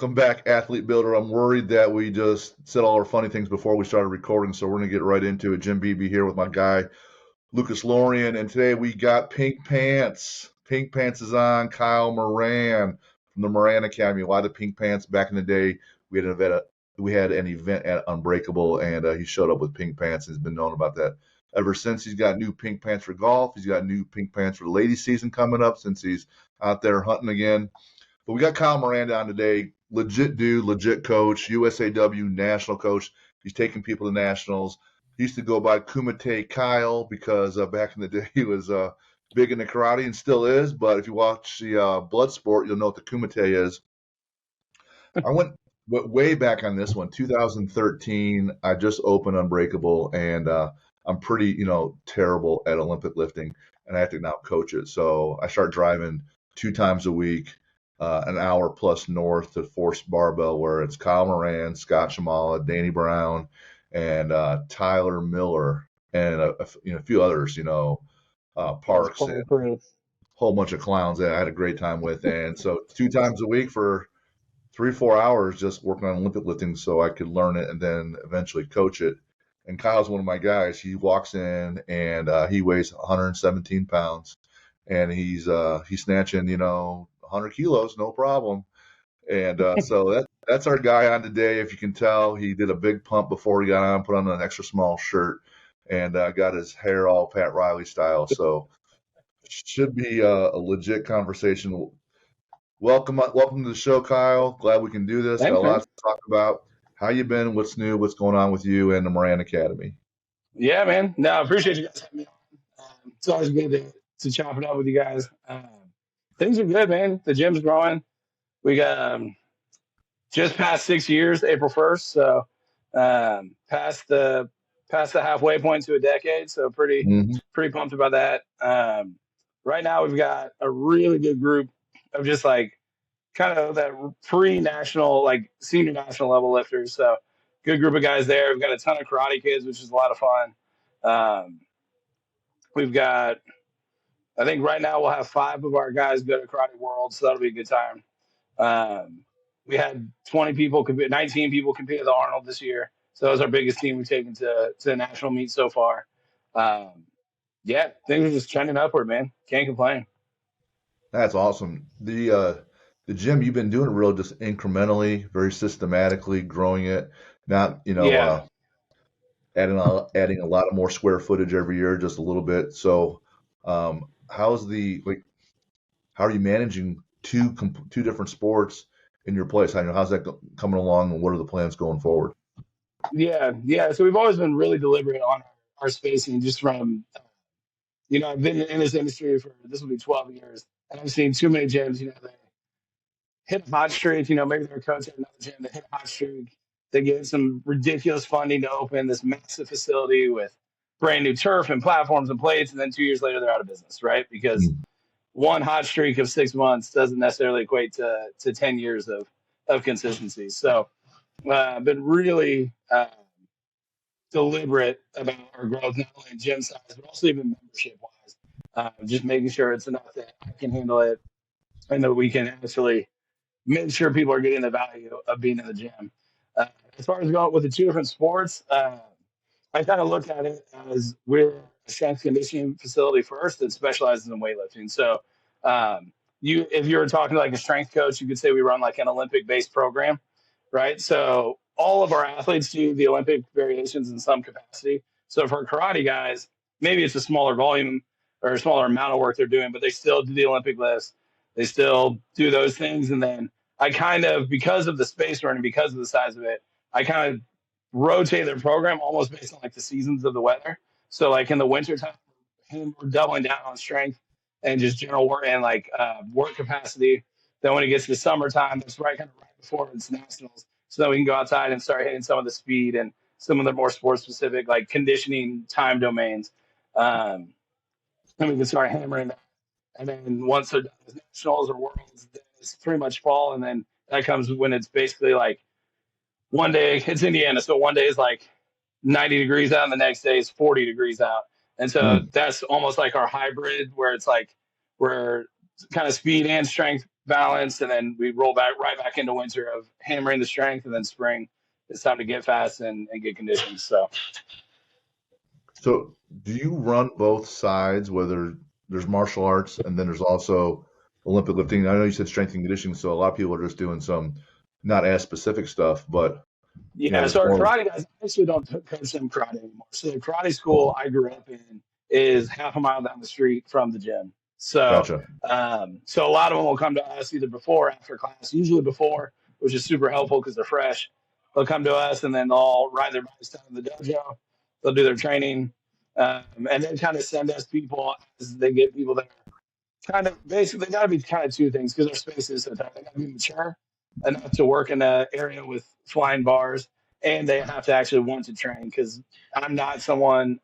Welcome back, Athlete Builder. I'm worried that we just said all our funny things before we started recording, so we're going to get right into it. Jim Beebe here with my guy, Lucas Lorian, and today we got Pink Pants. Pink Pants is on, Kyle Moran from the Moran Academy. Why the Pink Pants? Back in the day, we had an event at Unbreakable, and he showed up with pink pants, and he's been known about that ever since. He's got new pink pants for golf. He's got new pink pants for the ladies season coming up since he's out there hunting again. But we got Kyle Miranda on today. Legit dude, legit coach, USAW national coach. He's taking people to nationals. He used to go by Kumite Kyle because back in the day he was big into karate and still is. But if you watch the blood sport, you'll know what the Kumite is. I went way back on this one, 2013. I just opened Unbreakable, and I'm pretty, terrible at Olympic lifting, and I have to now coach it. So I start driving 2 times a week. An hour plus north to Force Barbell, where it's Kyle Moran, Scott Shamala, Danny Brown, and Tyler Miller, and a few others, Parks, and a whole bunch of clowns that I had a great time with. And so 2 times a week for 3-4 hours just working on Olympic lifting so I could learn it and then eventually coach it. And Kyle's one of my guys. He walks in and he weighs 117 pounds, and he's snatching, 100 kilos, no problem. And so that's our guy on today. If you can tell, he did a big pump before he got on, put on an extra small shirt, and got his hair all Pat Riley style. So should be a legit conversation. Welcome to the show, Kyle. Glad we can do this. Thanks, got a lot to talk about. How you been? What's new? What's going on with you and the Moran Academy? Yeah, man. No, I appreciate you guys having me on. It's always good to chop it up with you guys. Things are good, man. The gym's growing. We got just past 6 years, April 1st. So past the halfway point to a decade. So pretty pumped about that. Right now we've got a really good group of just like kind of that pre-national, like senior national level lifters. So good group of guys there. We've got a ton of karate kids, which is a lot of fun. We've got, I think right now we'll have 5 of our guys go to Karate World, so that'll be a good time. We had 19 people compete at the Arnold this year. So that was our biggest team we've taken to the national meet so far. Yeah, things are just trending upward, man. Can't complain. That's awesome. The gym, you've been doing it real just incrementally, very systematically, growing it, not, adding a lot of more square footage every year, just a little bit. So how are you managing two different sports in your place? How's that coming along, and what are the plans going forward? Yeah. So we've always been really deliberate on our spacing, just from, I've been in this industry this will be 12 years, and I've seen too many gyms, they hit a hot streak, maybe their coach at another gym, they hit a hot streak. They get some ridiculous funding to open this massive facility with brand new turf and platforms and plates, and then 2 years later they're out of business, right? Because one hot streak of 6 months doesn't necessarily equate to 10 years of consistency. So I've been really deliberate about our growth, not only in gym size, but also even membership-wise. Just making sure it's enough that I can handle it and that we can actually make sure people are getting the value of being in the gym. As far as going with the 2 different sports, I kind of look at it as we're a strength conditioning facility first that specializes in weightlifting. So if you were talking to like a strength coach, you could say we run like an Olympic-based program, right? So all of our athletes do the Olympic variations in some capacity. So for karate guys, maybe it's a smaller volume or a smaller amount of work they're doing, but they still do the Olympic lifts. They still do those things. And then I kind of, because of the space running, because of the size of it, I kind of rotate their program almost based on like the seasons of the weather. So like in the winter time, we're doubling down on strength and just general work and like work capacity. Then when it gets to summertime, that's right before it's nationals. So that we can go outside and start hitting some of the speed and some of the more sports specific, like conditioning time domains. And we can start hammering that. And then once they're done with nationals or worlds, it's pretty much fall. And then that comes when it's basically like one day, it's Indiana. So one day is like 90 degrees out and the next day is 40 degrees out. And so that's almost like our hybrid where it's like we're kind of speed and strength balance, and then we roll back right back into winter of hammering the strength, and then spring it's time to get fast and get conditions. So do you run both sides, whether there's martial arts and then there's also Olympic lifting? I know you said strength and conditioning, so a lot of people are just doing some not as specific stuff, but Yeah, so it's our more karate guys actually don't coach them karate anymore. So the karate school I grew up in is half a mile down the street from the gym. So, gotcha. so a lot of them will come to us either before or after class. Usually before, which is super helpful because they're fresh. They'll come to us and then they'll ride their bikes down to the dojo. They'll do their training, and then kind of send us people as they get people there kind of basically got to be kind of two things because our space is so tight. They got to be mature enough to work in an area with flying bars, and they have to actually want to train. Because I'm not someone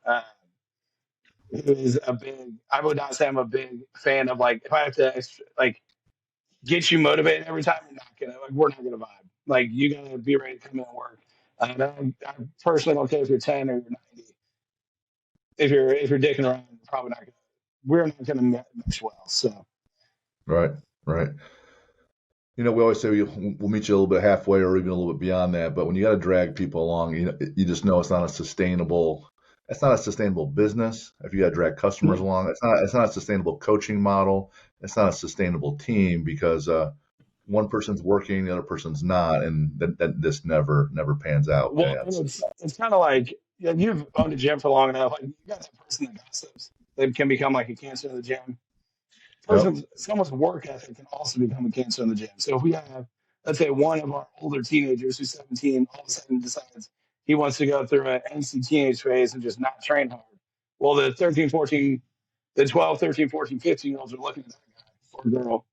who is a big. I would not say I'm a big fan of like if I have to like get you motivated every time. You're not gonna like we're not gonna vibe. Like you gotta be ready to come in and work. I personally don't care if you're 10 or you're 90. If you're dicking around, you're probably not gonna. We're not gonna mesh well. So. Right, right. We always say we'll meet you a little bit halfway or even a little bit beyond that, but when you got to drag people along, you just know it's not a sustainable business. If you got to drag customers along, it's not a sustainable coaching model. It's not a sustainable team because one person's working, the other person's not, and that this never pans out. Well, Yeah, and it's kind of like you've owned a gym for long enough. Like you got that person that gossips. They can become like a cancer in the gym. yep, Someone's work ethic can also become a cancer in the gym. So if we have, let's say, one of our older teenagers who's 17, all of a sudden decides he wants to go through an NC teenage phase and just not train hard. Well, the 13, 14, the 12, 13, 14, 15-year-olds are looking at that guy or girl.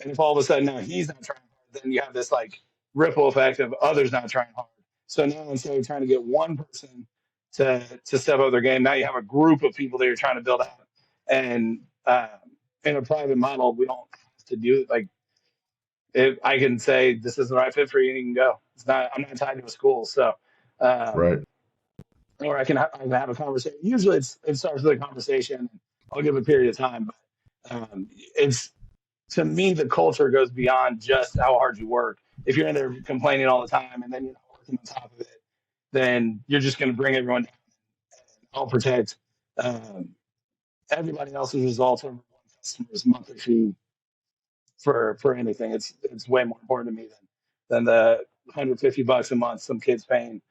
And if all of a sudden now he's not trying hard, then you have this like ripple effect of others not trying hard. So now instead of trying to get one person to step up their game, now you have a group of people that you're trying to build out. And in a private model, we don't have to do it. Like if I can say this isn't the right fit for you, and you can go. It's not. I'm not tied to a school, so right, or I can have a conversation. Usually, it starts with a conversation. I'll give a period of time, but it's to me the culture goes beyond just how hard you work. If you're in there complaining all the time and then you're not working on top of it, then you're just going to bring everyone down. I'll protect um, everybody else's results over one customer's monthly fee for anything. It's way more important to me than the $150 a month some kid's paying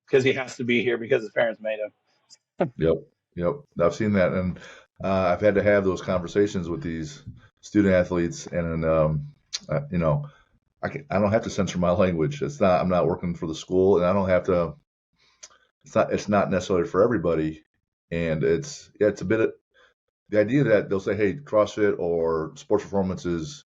because he has to be here because his parents made him. yep, yep. I've seen that, and I've had to have those conversations with these student athletes, and I don't have to censor my language. I'm not working for the school, and I don't have to. It's not necessarily for everybody, and it's a bit of the idea that they'll say, hey, CrossFit or sports performance is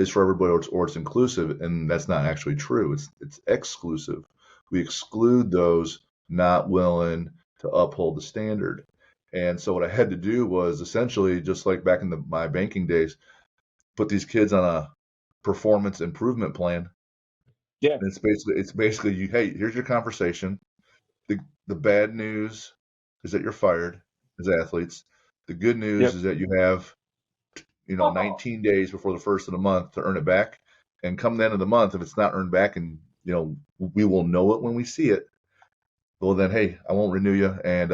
for everybody, or it's inclusive, and that's not actually true. It's exclusive. We exclude those not willing to uphold the standard. And so what I had to do was essentially, just like back in my banking days, put these kids on a performance improvement plan. Yeah. And it's basically you, hey, here's your conversation. The bad news is that you're fired as athletes. The good news Yep. is that you have 19 days before the first of the month to earn it back. And come the end of the month, if it's not earned back, and we will know it when we see it. Well, then, hey, I won't renew you, and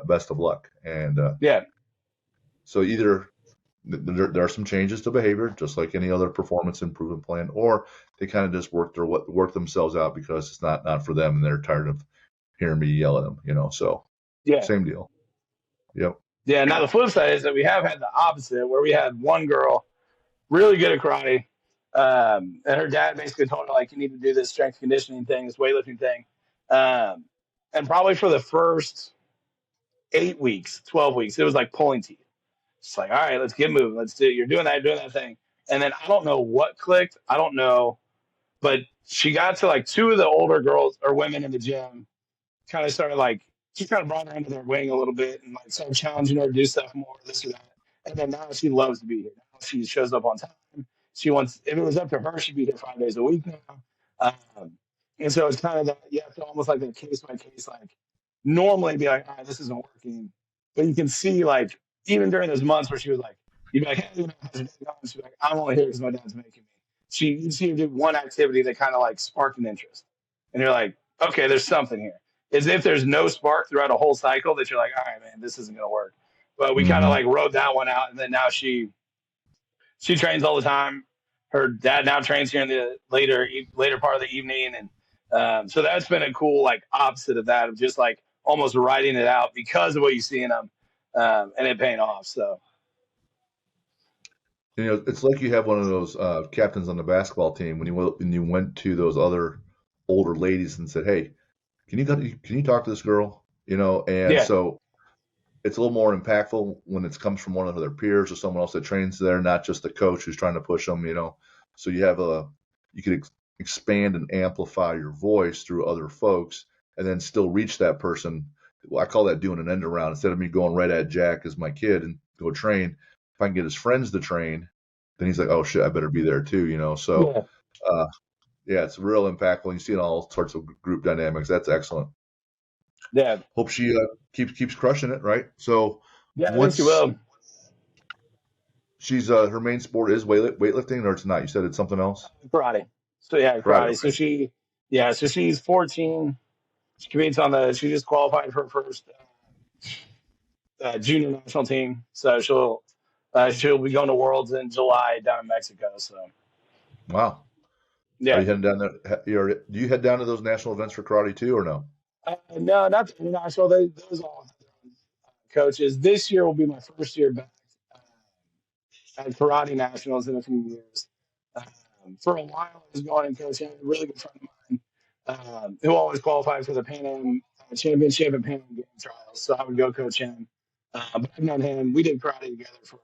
best of luck. And Yeah. so either there are some changes to behavior, just like any other performance improvement plan, or they kind of just work themselves out because it's not for them, and they're tired of hearing me yell at them. So Yeah. same deal. Yep. Yeah. Now the flip side is that we have had the opposite where we had one girl really good at karate. And her dad basically told her like you need to do this strength conditioning thing, this weightlifting thing. Um, and probably for the first 8 weeks, 12 weeks, it was like pulling teeth. It's like, all right, let's get moving. Let's do it. You're doing that thing. And then I don't know what clicked. I don't know. But she got to like two of the older girls or women in the gym kind of started like, she kind of brought her under their wing a little bit and like started challenging her to do stuff more, this or that. And then now she loves to be here. Now she shows up on time. She wants, if it was up to her, she'd be here 5 days a week now. Um, and so it's kind of that, you have to almost like a case by case, like normally be like, all right, this isn't working. But you can see like, even during those months where she was like, you'd be like, hey, how's your day going? She'd be like, I'm only here because my dad's making me. She did one activity that kind of like sparked an interest. And you're like, okay, there's something here. As if there's no spark throughout a whole cycle that you're like, all right, man, this isn't going to work. But we kind of Mm-hmm. like wrote that one out. And then now she trains all the time. Her dad now trains here in the later part of the evening, and so that's been a cool like opposite of that of just like almost writing it out because of what you see in them, and it paying off. So You know, it's like you have one of those captains on the basketball team when you went to those other older ladies and said, "Hey, can you talk to this girl?" You know, and yeah, so it's a little more impactful when it comes from one of their peers or someone else that trains there, not just the coach who's trying to push them. You know, so you can expand and amplify your voice through other folks, and then still reach that person. Well, I call that doing an end around. Instead of me going right at Jack as my kid and go train, if I can get his friends to train, then he's like, oh shit, I better be there too. You know, so yeah, uh, yeah, it's real impactful. You see it in all sorts of group dynamics. That's excellent. yeah, Hope she keeps crushing it. Right. So yeah. I think she what's will. she's her main sport is weightlifting, or it's not? You said it's something else. Karate. So yeah, Karate. karate. Okay. So she's 14. She competes on the. She just qualified for her first junior national team. So she'll be going to Worlds in July down in Mexico. So Wow. Are yeah. you heading down there? Do you head down to those national events for karate too, or no? No, not the international. Those all have their own coaches. This year will be my first year back at karate nationals in a few years. For a while, I was going and coaching a really good friend of mine who always qualified for the Pan Am Championship and Pan Am Game Trials. So I would go coach him. But I've known him. We did karate together I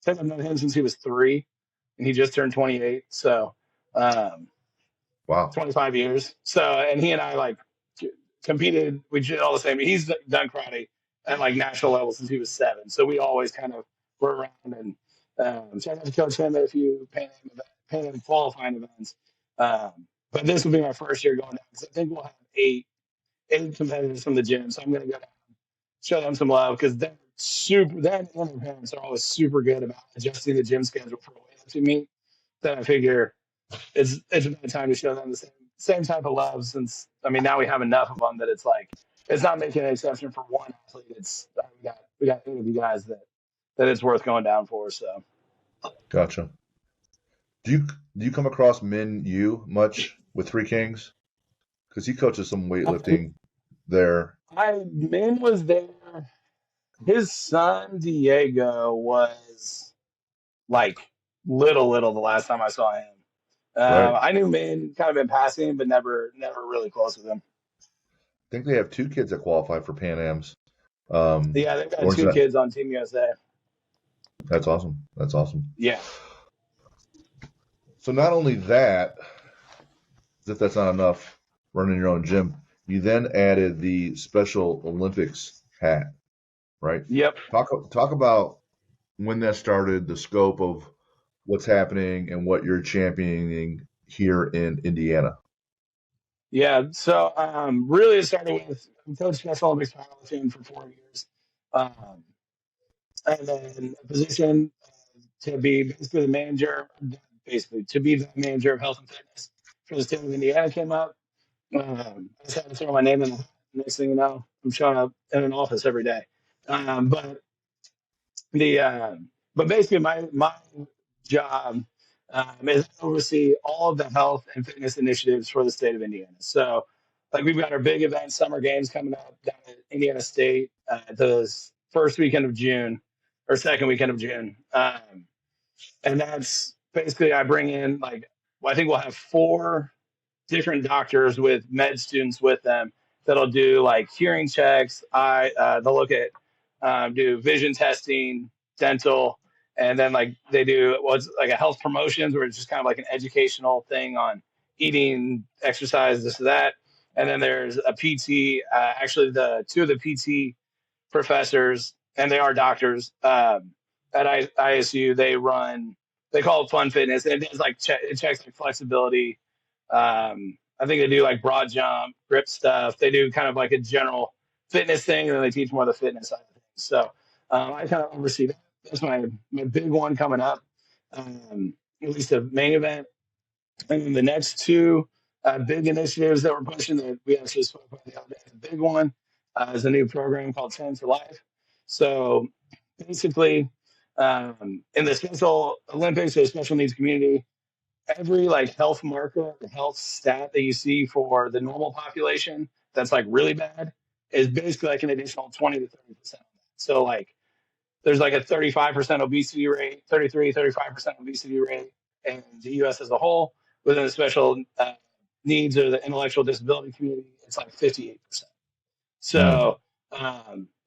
think I've known him since he was 3, and he just turned 28. So um, Wow. 25 years. So, and he and I like competed. We did all the same. He's done karate at like national level since he was 7. So we always kind of were around and so I got to coach him at a few Pan Am qualifying events. But this will be my first year going down because I think we'll have eight competitors from the gym. So I'm going to go down, show them some love because their parents are always super good about adjusting the gym schedule for a weightlifting meet. Then I figure it's about time to show them the same type of love since I mean now we have enough of them that it's like it's not making an exception for one athlete. It's we got 8 of you guys that it's worth going down for. So Gotcha. Do you come across Min Yu much with Three Kings? Because he coaches some weightlifting there. Min was there. His son Diego was like little the last time I saw him. Right. I I knew Min kind of in passing, but never really close with him. think they have 2 kids that qualify for Pan Am's. Yeah, they've got Orange, 2 kids on Team USA. that's awesome. That's awesome. Yeah. So not only that, as if that's not enough, running your own gym, you then added the Special Olympics hat, right? Yep. Talk about when that started, the scope of what's happening, and what you're championing here in Indiana. Yeah, so really it started with I coached Special Olympics powerlifting for 4 years, um, and then a position to be basically the manager, basically to be the manager of health and fitness for the state of Indiana came up. I just had to throw my name in. Next thing you know, I'm showing up in an office every day. But the but basically my job is to oversee all of the health and fitness initiatives for the state of Indiana. So, like we've got our big event, summer games coming up down at Indiana State the first weekend of June or second weekend of June, and that's basically I bring in like well, I think we'll have 4 different doctors with med students with them that'll do like hearing checks. They'll look at do vision testing, dental, and then like they do what's like a health promotions where it's just kind of like an educational thing on eating, exercise, this or that. And then there's a PT. Actually, the 2 of the PT professors, and they are doctors at ISU. They call it Fun Fitness, and it does like it checks like flexibility. I think they do like broad jump, grip stuff. They do kind of like a general fitness thing, and then they teach more of the fitness side of things. So I kind of oversee that. that's my big one coming up. At least a main event. And then the next two big initiatives that we're pushing that we actually spoke about the other day, the big one is a new program called Train for Life. So basically, in the Special Olympics or special needs community, every like health marker or health stat that you see for the normal population that's like really bad is basically like an additional 20 to 30%. So like there's like a 35% obesity rate, 35% obesity rate in the US as a whole. Within the special needs or the intellectual disability community, it's like 58%. Mm. So,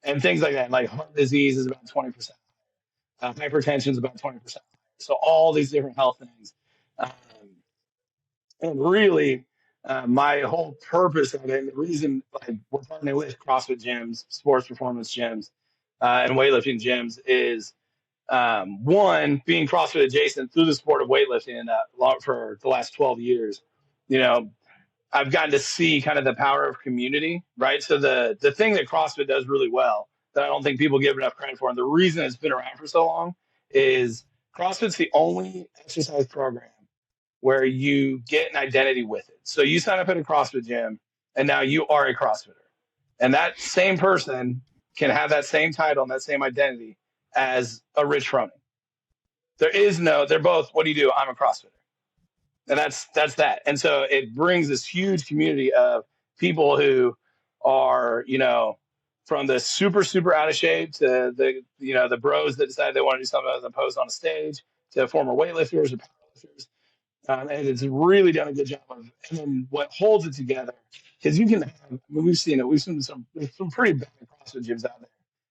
and things like that, like heart disease is about 20%, hypertension is about 20%. So all these different health things. Um, and really, my whole purpose of it, and the reason like, we're partnering with CrossFit gyms, sports performance gyms, and weightlifting gyms is one, being CrossFit adjacent through the sport of weightlifting for the last 12 years. You know, I've gotten to see kind of the power of community, right? So the thing that CrossFit does really well that I don't think people give enough credit for, and the reason it's been around for so long is CrossFit's the only exercise program where you get an identity with it. So you sign up at a CrossFit gym, and now you are a CrossFitter. And that same person can have that same title and that same identity as a Rich Froning. They're both, what do you do? I'm a CrossFitter. And that's that. And so it brings this huge community of people who are, from the super, super out of shape to the bros that decide they want to do something other than pose on a stage to former weightlifters or powerlifters. And it's really done a good job of, and then what holds it together, because you can have, we've seen some pretty bad CrossFit gyms out there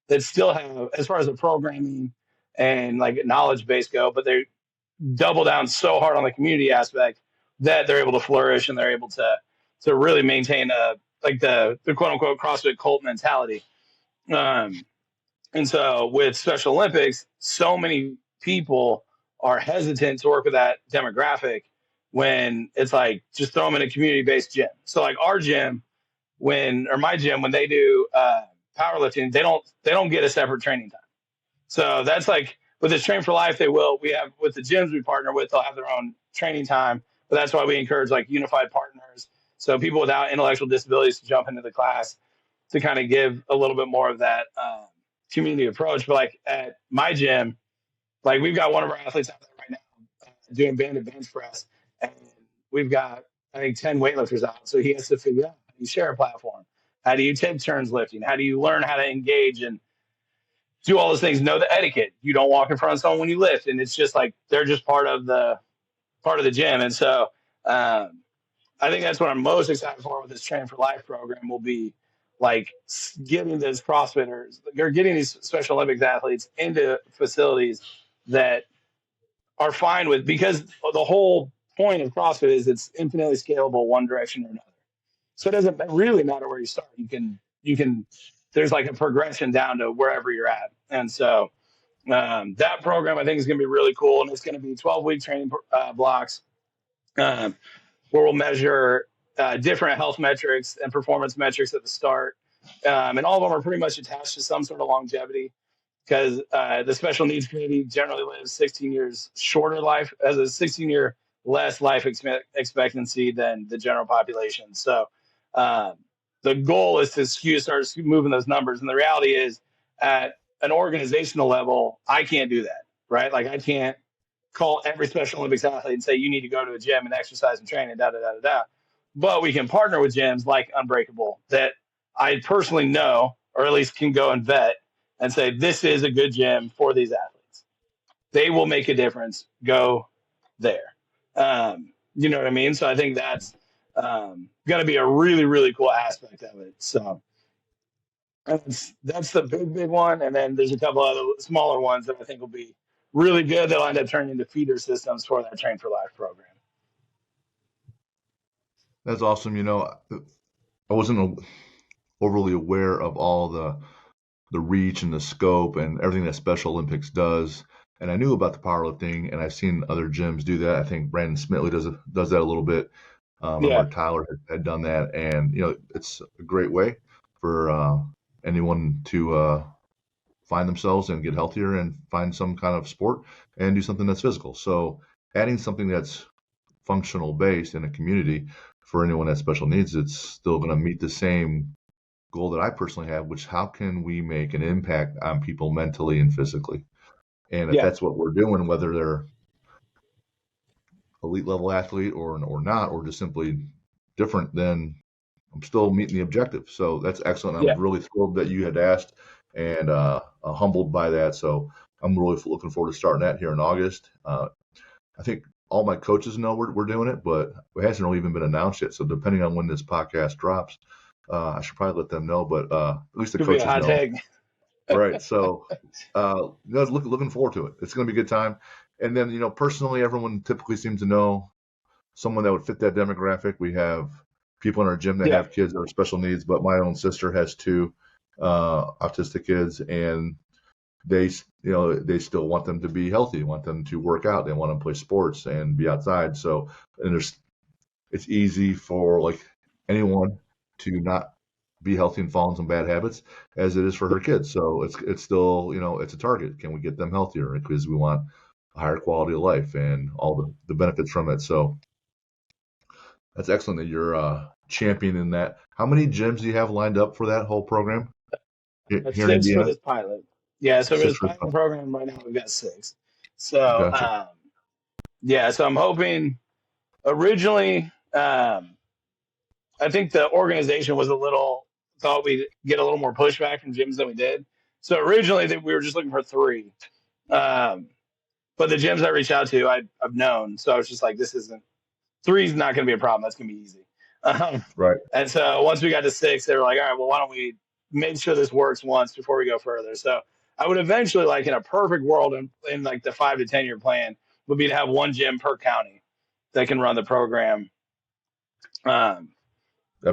that still have, as far as the programming and like knowledge base go, but they double down so hard on the community aspect that they're able to flourish and they're able to really maintain the quote unquote CrossFit cult mentality. Um, and so with Special Olympics, so many people are hesitant to work with that demographic when it's like just throw them in a community-based gym. So like our gym, my gym, when they do powerlifting, they don't get a separate training time. So that's like with this Train for Life, they will. We have with the gyms we partner with, they'll have their own training time. But that's why we encourage like unified partners. So people without intellectual disabilities to jump into the class to kind of give a little bit more of that community approach. But like at my gym, like we've got one of our athletes out there right now doing banded bench press, and we've got I think 10 weightlifters out. So he has to figure out how do you share a platform, how do you take turns lifting, how do you learn how to engage and do all those things. Know the etiquette. You don't walk in front of someone when you lift, and it's just like they're just part of the gym. And so I think that's what I'm most excited for with this Train for Life program will be like getting these CrossFitters or getting these Special Olympics athletes into facilities that are fine with, because the whole point of CrossFit is it's infinitely scalable one direction or another. So it doesn't really matter where you start. You can there's like a progression down to wherever you're at. And so that program I think is going to be really cool, and it's going to be 12-week training blocks. Where we'll measure different health metrics and performance metrics at the start. And all of them are pretty much attached to some sort of longevity, because the special needs community generally lives 16 years shorter life, has a 16-year less life expectancy than the general population. So the goal is to start moving those numbers. And the reality is at an organizational level, I can't do that, right? Like I can't call every Special Olympics athlete and say you need to go to a gym and exercise and train and da da da da da. But we can partner with gyms like Unbreakable that I personally know, or at least can go and vet and say this is a good gym for these athletes. They will make a difference. Go there. You know what I mean? So I think that's going to be a really, really cool aspect of it. So that's the big one. And then there's a couple other smaller ones that I think will be really good. They'll end up turning into feeder systems for that Train for Life program. That's awesome. I wasn't overly aware of all the reach and the scope and everything that Special Olympics does. And I knew about the powerlifting, and I've seen other gyms do that. I think Brandon Smitley does that a little bit. I remember Tyler had done that, and it's a great way for anyone to find themselves and get healthier and find some kind of sport and do something that's physical. So adding something that's functional based in a community for anyone that has special needs, it's still going to meet the same goal that I personally have, which how can we make an impact on people mentally and physically? And if Yeah. that's what we're doing, whether they're elite level athlete or not, or just simply different, then I'm still meeting the objective. So that's excellent. I'm Yeah. really thrilled that you had asked and humbled by that. So I'm really looking forward to starting that here in August. I think all my coaches know we're doing it, but it hasn't really even been announced yet. So depending on when this podcast drops, I should probably let them know. But at least the Could be a coaches hot know. take. Right. So looking forward to it. It's going to be a good time. And then, personally, everyone typically seems to know someone that would fit that demographic. We have people in our gym that Yeah. have kids that are special needs, but my own sister has two autistic kids, and they still want them to be healthy, want them to work out, they want them to play sports and be outside. So, and it's easy for like anyone to not be healthy and fall in some bad habits as it is for her kids. So it's still, it's a target. Can we get them healthier? Because we want a higher quality of life and all the benefits from it. So that's excellent that you're championing that. How many gyms do you have lined up for that whole program here in 6 for Indiana? this pilot. Yeah, so for this 6 for pilot program right now we've got 6. So Gotcha. yeah, so I'm hoping originally I think the organization was thought we'd get a little more pushback from gyms than we did. So originally we were just looking for 3. But the gyms I reached out to, I've known. So I was just like, 3 is not going to be a problem. That's going to be easy. Right. And so once we got to 6, they were like, all right, well, why don't we make sure this works once before we go further? So I would eventually, like in a perfect world, in like the 5 to 10 year plan, would be to have 1 gym per county that can run the program That'd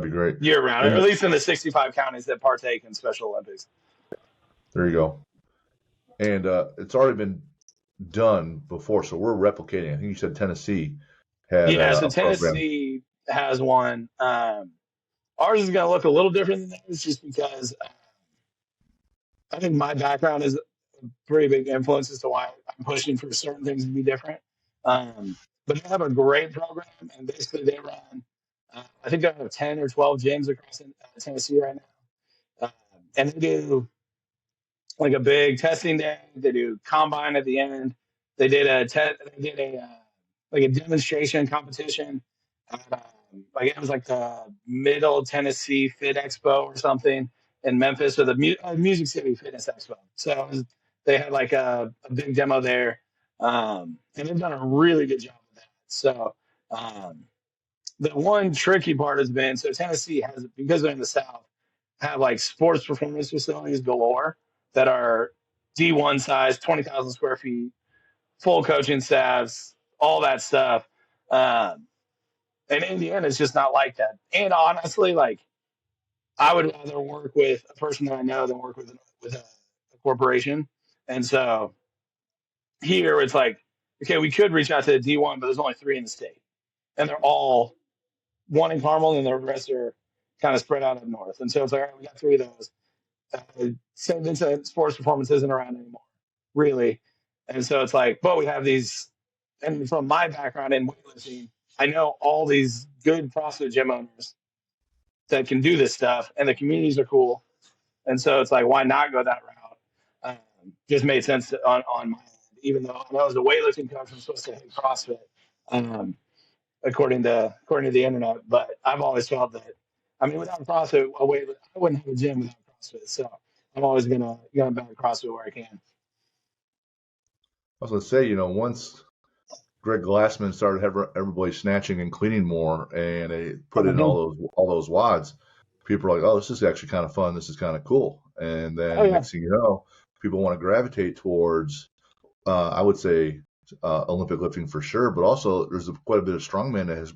be great. year round, or at least in the 65 counties that partake in Special Olympics. There you go. And it's already been done before, so we're replicating. I think you said Tennessee had so a program. Tennessee has one. Ours is going to look a little different than theirs just because I think my background is a pretty big influence as to why I'm pushing for certain things to be different. But they have a great program, and basically they run, I think they have 10 or 12 gyms across Tennessee right now. And they do like a big testing day. They do combine at the end. They did like a demonstration competition. Like it was like the Middle Tennessee Fit Expo or something in Memphis, or the Music City Fitness Expo. So they had like a big demo there, and they've done a really good job with that. So the one tricky part has been, so Tennessee has, because they're in the South, have like sports performance facilities galore that are D1 size, 20,000 square feet, full coaching staffs, all that stuff. And Indiana is just not like that. And honestly, like I would rather work with a person that I know than work with a corporation. And so here it's like, okay, we could reach out to the D1, but there's only 3 in the state, and they're all one in Carmel, and the rest are kind of spread out up north. And so it's like, all right, we got 3 of those. St. Vincent Sports Performance isn't around anymore, really. And so it's like, but we have these, and from my background in weightlifting, I know all these good CrossFit gym owners that can do this stuff, and the communities are cool. And so it's like, why not go that route? Just made sense on my end, even though I was a weightlifting coach, I'm supposed to hate CrossFit, according to the internet. But I've always felt that, I mean, without CrossFit, I wouldn't have a gym without CrossFit. So I'm always gonna back CrossFit where I can. I was going to say, once Greg Glassman started having everybody snatching and cleaning more, and they put in all those WODs, people are like, "Oh, this is actually kind of fun. This is kind of cool." And then next thing you know, people want to gravitate towards, I would say, Olympic lifting for sure, but also there's quite a bit of strongman that has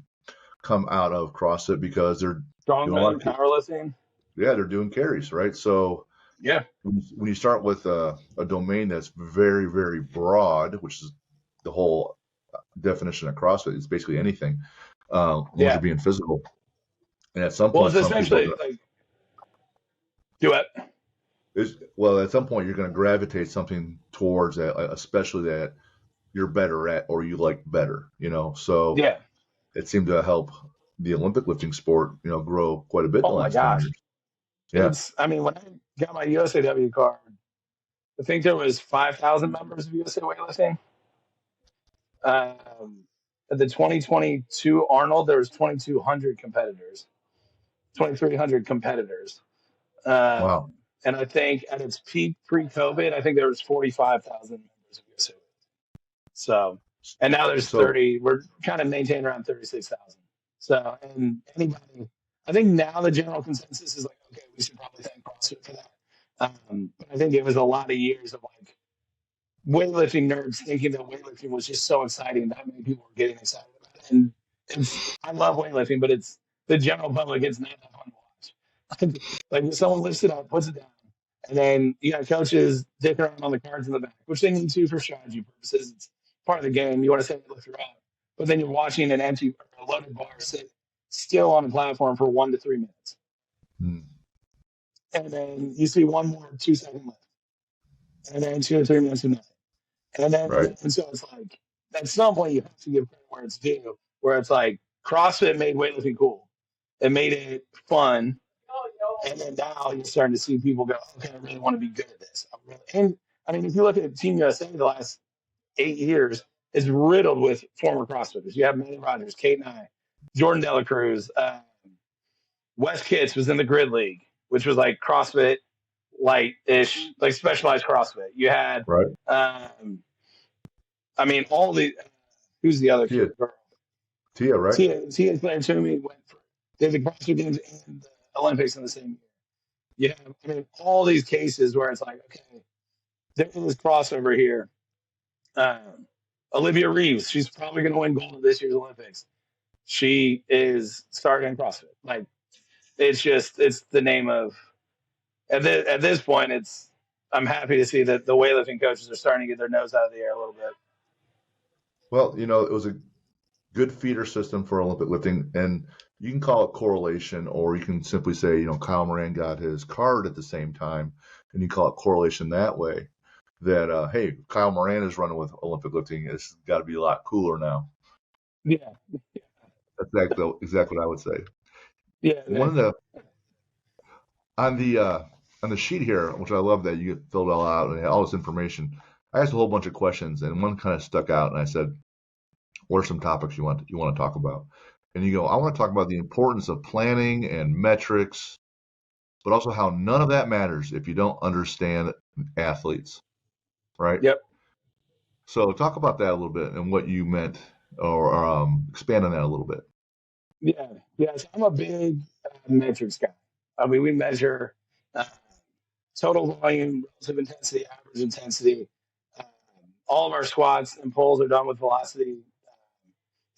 come out of CrossFit because they're strongman, powerlifting. Yeah, they're doing carries, right? So yeah, when you start with a domain that's very, very broad, which is the whole definition of CrossFit, it's basically anything. Once you're being physical, and at some point, it's essentially like do it. Well, at some point you're going to gravitate something towards that, especially that you're better at or you like better, So Yeah. it seemed to help the Olympic lifting sport, grow quite a bit in the Oh my last 10 gosh. years. Yeah. I mean, when I got my USAW card, I think there was 5,000 members of USA weightlifting. Um, at the 2022 Arnold, there was 2,200 competitors, 2,300 competitors. Wow. And I think at its peak pre-COVID, I think there was 45,000 members of USA. So, and now there's So, 30. We're kind of maintaining around 36,000. So, and anybody, I think now the general consensus is like, okay, we should probably thank CrossFit for that. But I think it was a lot of years of like weightlifting nerds thinking that weightlifting was just so exciting. That many people were getting excited about it. And I love weightlifting, but it's the general public. It's not that fun to watch. Like when someone lifts it up, puts it down, and then you got coaches dicking around on the cards in the back, which they need to for strategy purposes. It's part of the game. You want to say lift her up, but then you're watching an empty or a loaded bar sit still on the platform for 1 to 3 minutes, hmm, and then you see one more 2 second lift, and then 2 or 3 minutes of nothing. right. And so it's like at some point you have to give credit where it's due, where it's like CrossFit made weightlifting cool. It made it fun. And then now you're starting to see people go, okay, I really want to be good at this. And I mean, if you look at Team USA the last 8 years, it's riddled with former CrossFitters. You have Manny Rogers, Kate and I, Jordan Dela Cruz, Wes Kitts was in the Grid League, which was like CrossFit light-ish, like specialized CrossFit. You had, Right. I mean, all the who's the other Tia, kid girl? Tia, right? Tia Claire Toomey went for did the CrossFit Games and the Olympics in the same year. Yeah, I mean, all these cases where it's like, okay, there's this crossover here. Um, Olivia Reeves, she's probably going to win gold at this year's Olympics. She is starting CrossFit. Like, it's the name of at this point. I'm happy to see that the weightlifting coaches are starting to get their nose out of the air a little bit. Well, it was a good feeder system for Olympic lifting, and you can call it correlation, or you can simply say, Kyle Moran got his card at the same time, and you call it correlation that way. That hey, Kyle Moran is running with Olympic lifting. It's got to be a lot cooler now. Yeah, That's exactly what I would say. yeah, One of the on the on the sheet here, which I love that you filled all out and all this information. I asked a whole bunch of questions, and one kind of stuck out, and I said, "What are some topics you want to talk about?" And you go, "I want to talk about the importance of planning and metrics, but also how none of that matters if you don't understand athletes, right?" yep. So talk about that a little bit and what you meant, or expand on that a little bit. Yeah, yeah. So I'm a big metrics guy. I mean, we measure uh, total volume, relative intensity, average intensity. Um, all of our squats and pulls are done with velocity,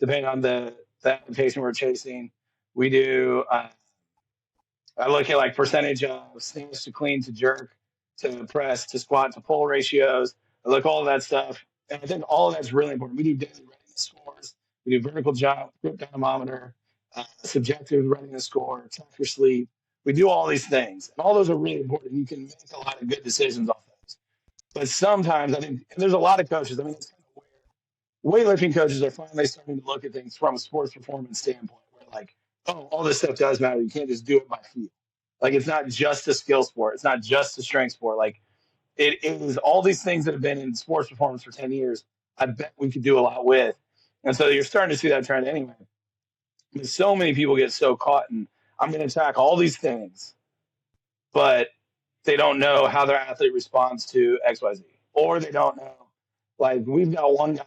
depending on the application we're chasing. We do. I look at like percentage of snatch to clean to jerk to press to squat to pull ratios. I look at all of that stuff, and I think all of that's really important. We do daily readiness scores. We do vertical jump, grip dynamometer, subjective readiness score, track your sleep. We do all these things, and all those are really important. You can make a lot of good decisions off those. But sometimes I think there's a lot of coaches. I mean, it's kind of weird. Weightlifting coaches are finally starting to look at things from a sports performance standpoint, where like, oh, all this stuff does matter. You can't just do it by feel. Like it's not just a skill sport. It's not just a strength sport. Like it is all these things that have been in sports performance for 10 years. I bet we could do a lot with. And so you're starting to see that trend anyway. Because so many people get so caught in, I'm going to attack all these things, but they don't know how their athlete responds to XYZ. Or they don't know. Like we've got one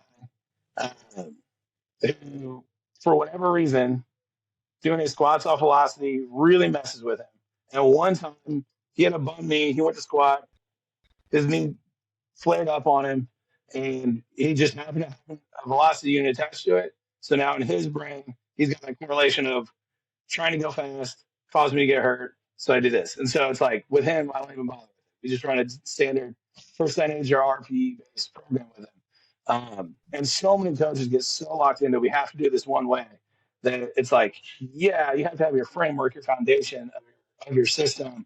guy who, for whatever reason, doing his squats off velocity really messes with him. And one time he had a bum knee. He went to squat. His knee flared up on him, and he just happened to have a velocity unit attached to it. So now in his brain, he's got that correlation of trying to go fast caused me to get hurt. So I did this. And so it's like with him, I don't even bother with it. We just run a standard percentage or RP based program with him. And so many coaches get so locked into we have to do this one way that it's like, yeah, you have to have your framework, your foundation of your system.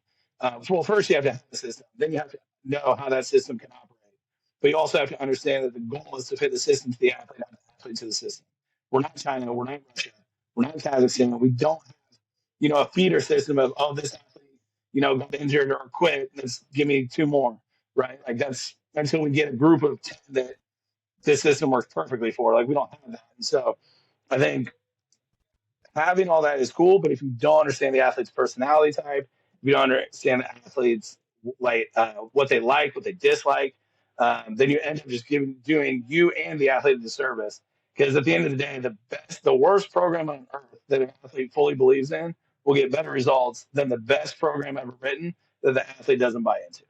Well, first you have to have the system. Then you have to know how that system can operate. But you also have to understand that the goal is to fit the system to the athlete, not the athlete to the system. We're not China. We're not Russia. We're not Kazakhstan. We don't have, a feeder system of, oh, this athlete, got injured or quit. Let's give me two more, right? Like that's until we get a group of 10 that this system works perfectly for. Like we don't have that. And so I think having all that is cool, but if you don't understand the athlete's personality type, if you don't understand the athletes what they like, what they dislike, then you end up just doing you and the athlete a disservice. Because at the end of the day, the worst program on earth that an athlete fully believes in will get better results than the best program ever written that the athlete doesn't buy into.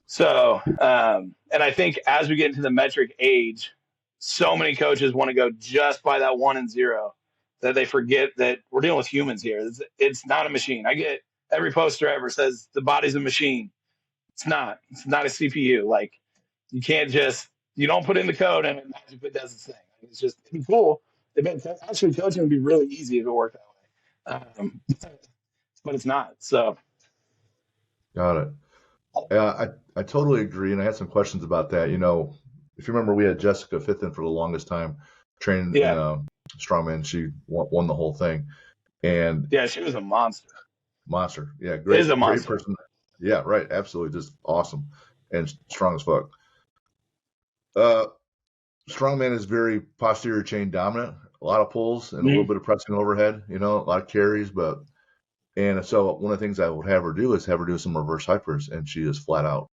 So, and I think as we get into the metric age, so many coaches want to go just by that 1 and 0 that they forget that we're dealing with humans here. It's not a machine. I get every poster ever says the body's a machine. It's not. It's not a CPU. Like you don't put in the code and it magically does its thing. It's just it'd be cool. Actually, coaching would be really easy if it worked that way. But it's not. So. Got it. Yeah, I totally agree, and I had some questions about that. If you remember, we had Jessica Fitton for the longest time training in strongman. She won the whole thing, and yeah, she was a monster. Monster, yeah, great, is a monster. Great person. Yeah, right, absolutely, just awesome and strong as fuck. Strongman is very posterior chain dominant, a lot of pulls and a little bit of pressing overhead. A lot of carries, and so one of the things I would have her do is have her do some reverse hypers, and she just flat out,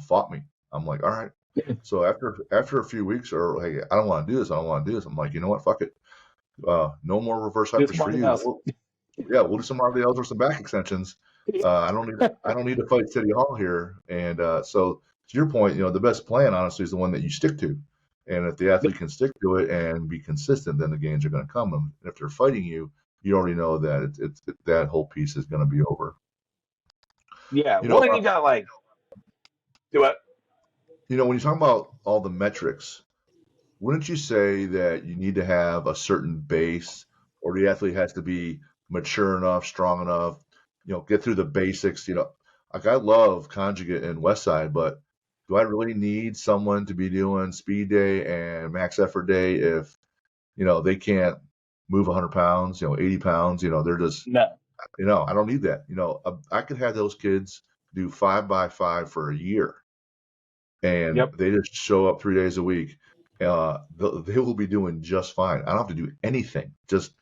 fought me. I'm like, all right. So after a few weeks, or hey, I don't want to do this. I'm like, you know what? Fuck it. No more reverse hypers for you. We'll do some RDLs or some back extensions. I don't need to fight City Hall here. And so to your point, the best plan honestly is the one that you stick to. And if the athlete can stick to it and be consistent, then the gains are going to come. And if they're fighting you, you already know that it's that whole piece is going to be over. Yeah. You got do what? When you talk about all the metrics, wouldn't you say that you need to have a certain base, or the athlete has to be mature enough, strong enough, get through the basics? Like I love conjugate and Westside, but do I really need someone to be doing speed day and max effort day if, they can't move 100 pounds, 80 pounds, they're just, no. I don't need that. I could have those kids do 5x5 for a year, and they just show up 3 days a week. They will be doing just fine. I don't have to do anything. Just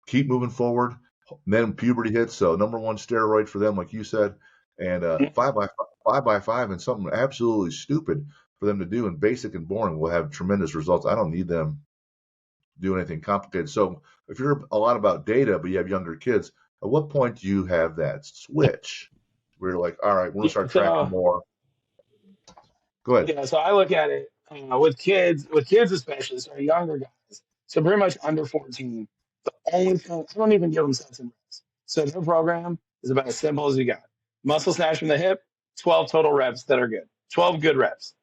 keep moving forward. And then puberty hits. So number one steroid for them, like you said, and 5x5 and something absolutely stupid for them to do and basic and boring will have tremendous results. I don't need them do anything complicated. So if you're a lot about data, but you have younger kids, at what point do you have that switch where you're like, all right, we're going to start tracking more? Go ahead. Yeah, so I look at it with kids especially, so younger guys. So pretty much under 14, the only thing, I don't even give them sets and reps. So their program is about as simple as you got. Muscle snatch from the hip, 12 total reps that are good. 12 good reps.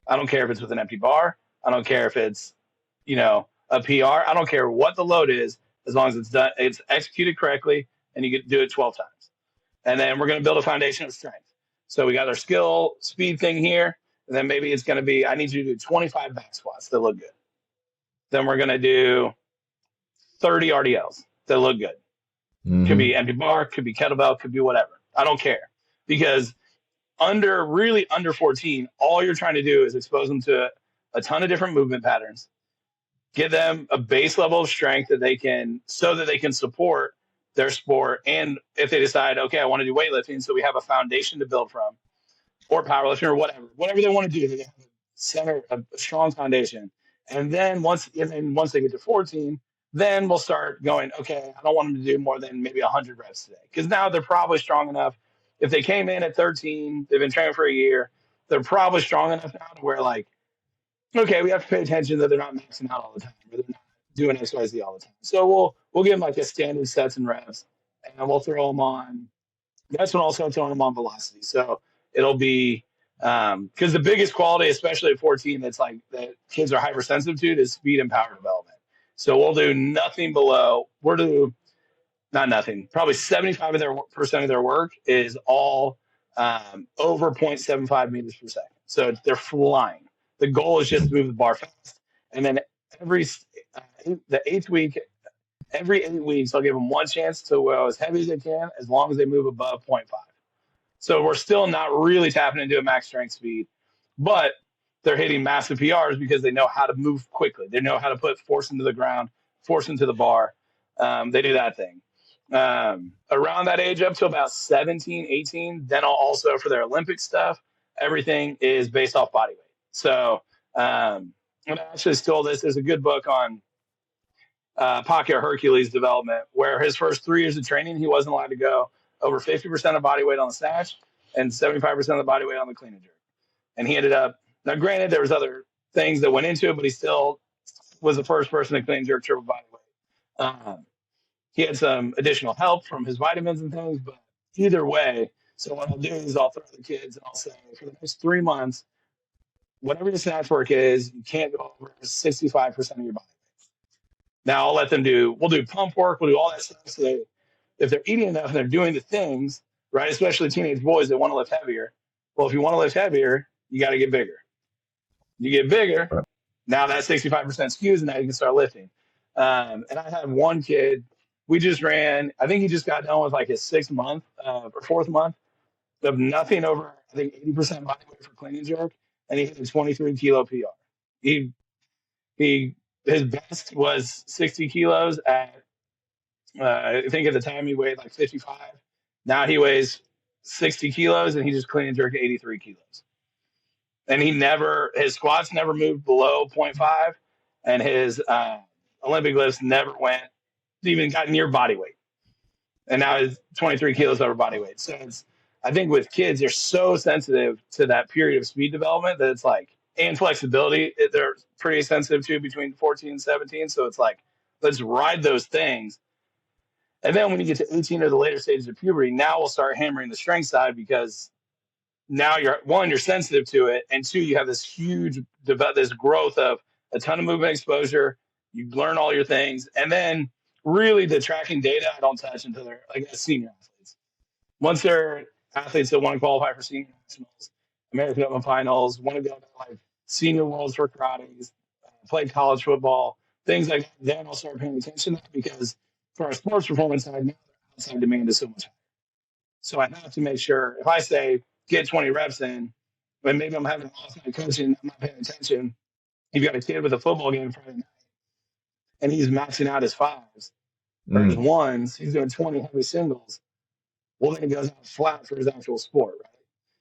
I don't care if it's with an empty bar. I don't care if it's, a PR. I don't care what the load is, as long as it's executed correctly, and you get to do it 12 times. And then we're going to build a foundation of strength. So we got our skill speed thing here. And then maybe it's going to be, I need you to do 25 back squats that look good. Then we're going to do 30 RDLs that look good. Mm-hmm. Could be empty bar, could be kettlebell, could be whatever. I don't care. Because under 14, all you're trying to do is expose them to a ton of different movement patterns, give them a base level of strength so that they can support their sport. And if they decide, okay, I want to do weightlifting, so we have a foundation to build from, or powerlifting, or whatever they want to do, they have a strong foundation. And then once they get to 14, then we'll start going, okay, I don't want them to do more than maybe 100 reps today. Because now they're probably strong enough. If they came in at 13, they've been training for a year, they're probably strong enough now to where, like, okay, we have to pay attention that they're not maxing out all the time, or they're not doing XYZ all the time. So we'll give them like a standard sets and reps, and we'll throw them on. That's when I'll start throwing them on velocity. So it'll be because the biggest quality, especially at 14, that kids are hypersensitive to, is speed and power development. So we'll do nothing below. not nothing. Probably 75% of their work is all over 0.75 meters per second. So they're flying. The goal is just to move the bar fast. And then every the 8th week, every 8 weeks, I'll give them one chance to go as heavy as they can, as long as they move above 0.5. So we're still not really tapping into a max strength speed, but they're hitting massive PRs because they know how to move quickly. They know how to put force into the ground, force into the bar. They do that thing. Around that age, up to about 17, 18, then I'll also, for their Olympic stuff, everything is based off body weight. So, and I actually stole this. There's a good book on Pocket Hercules development, where his first 3 years of training, he wasn't allowed to go over 50% of body weight on the snatch and 75% of the body weight on the clean and jerk. And he ended up, now granted, there was other things that went into it, but he still was the first person to clean and jerk triple body weight. He had some additional help from his vitamins and things, but either way, so what I'll do is I'll throw the kids and I'll say, for the next 3 months, whatever your snatch work is, you can't go over 65% of your body. Now I'll let them we'll do pump work, we'll do all that stuff. So if they're eating enough and they're doing the things, right, especially teenage boys that want to lift heavier, well, if you want to lift heavier, you got to get bigger. You get bigger, now that 65% skews, and now you can start lifting. And I had one kid, we just ran, I think he just got done with like his 6th month or 4th month of nothing over, I think, 80% body weight for clean and jerk, and he hit a 23 kilo PR. His best was 60 kilos at, I think at the time he weighed like 55. Now he weighs 60 kilos and he just clean and jerk 83 kilos. And his squats never moved below 0.5, and his Olympic lifts never even got near body weight. And now he's 23 kilos over body weight. So I think with kids, they're so sensitive to that period of speed development that it's like, and flexibility, they're pretty sensitive to between 14 and 17. So it's like, let's ride those things. And then when you get to 18 or the later stages of puberty, now we'll start hammering the strength side, because now you're sensitive to it. And 2, you have this huge, this growth of a ton of movement exposure. You learn all your things. And then really the tracking data, I don't touch until they're like senior athletes. Once they're athletes that want to qualify for senior nationals, American Open finals, want to go to like senior worlds for karate, play college football, things like that, then I'll start paying attention to that, because for our sports performance side, now the outside demand is so much higher. So I have to make sure, if I say get 20 reps in, and maybe I'm having an off night coaching, I'm not paying attention. You've got a kid with a football game Friday night, and he's maxing out his 5s or his 1s. He's doing 20 heavy singles. Well, then he goes out flat for his actual sport, right?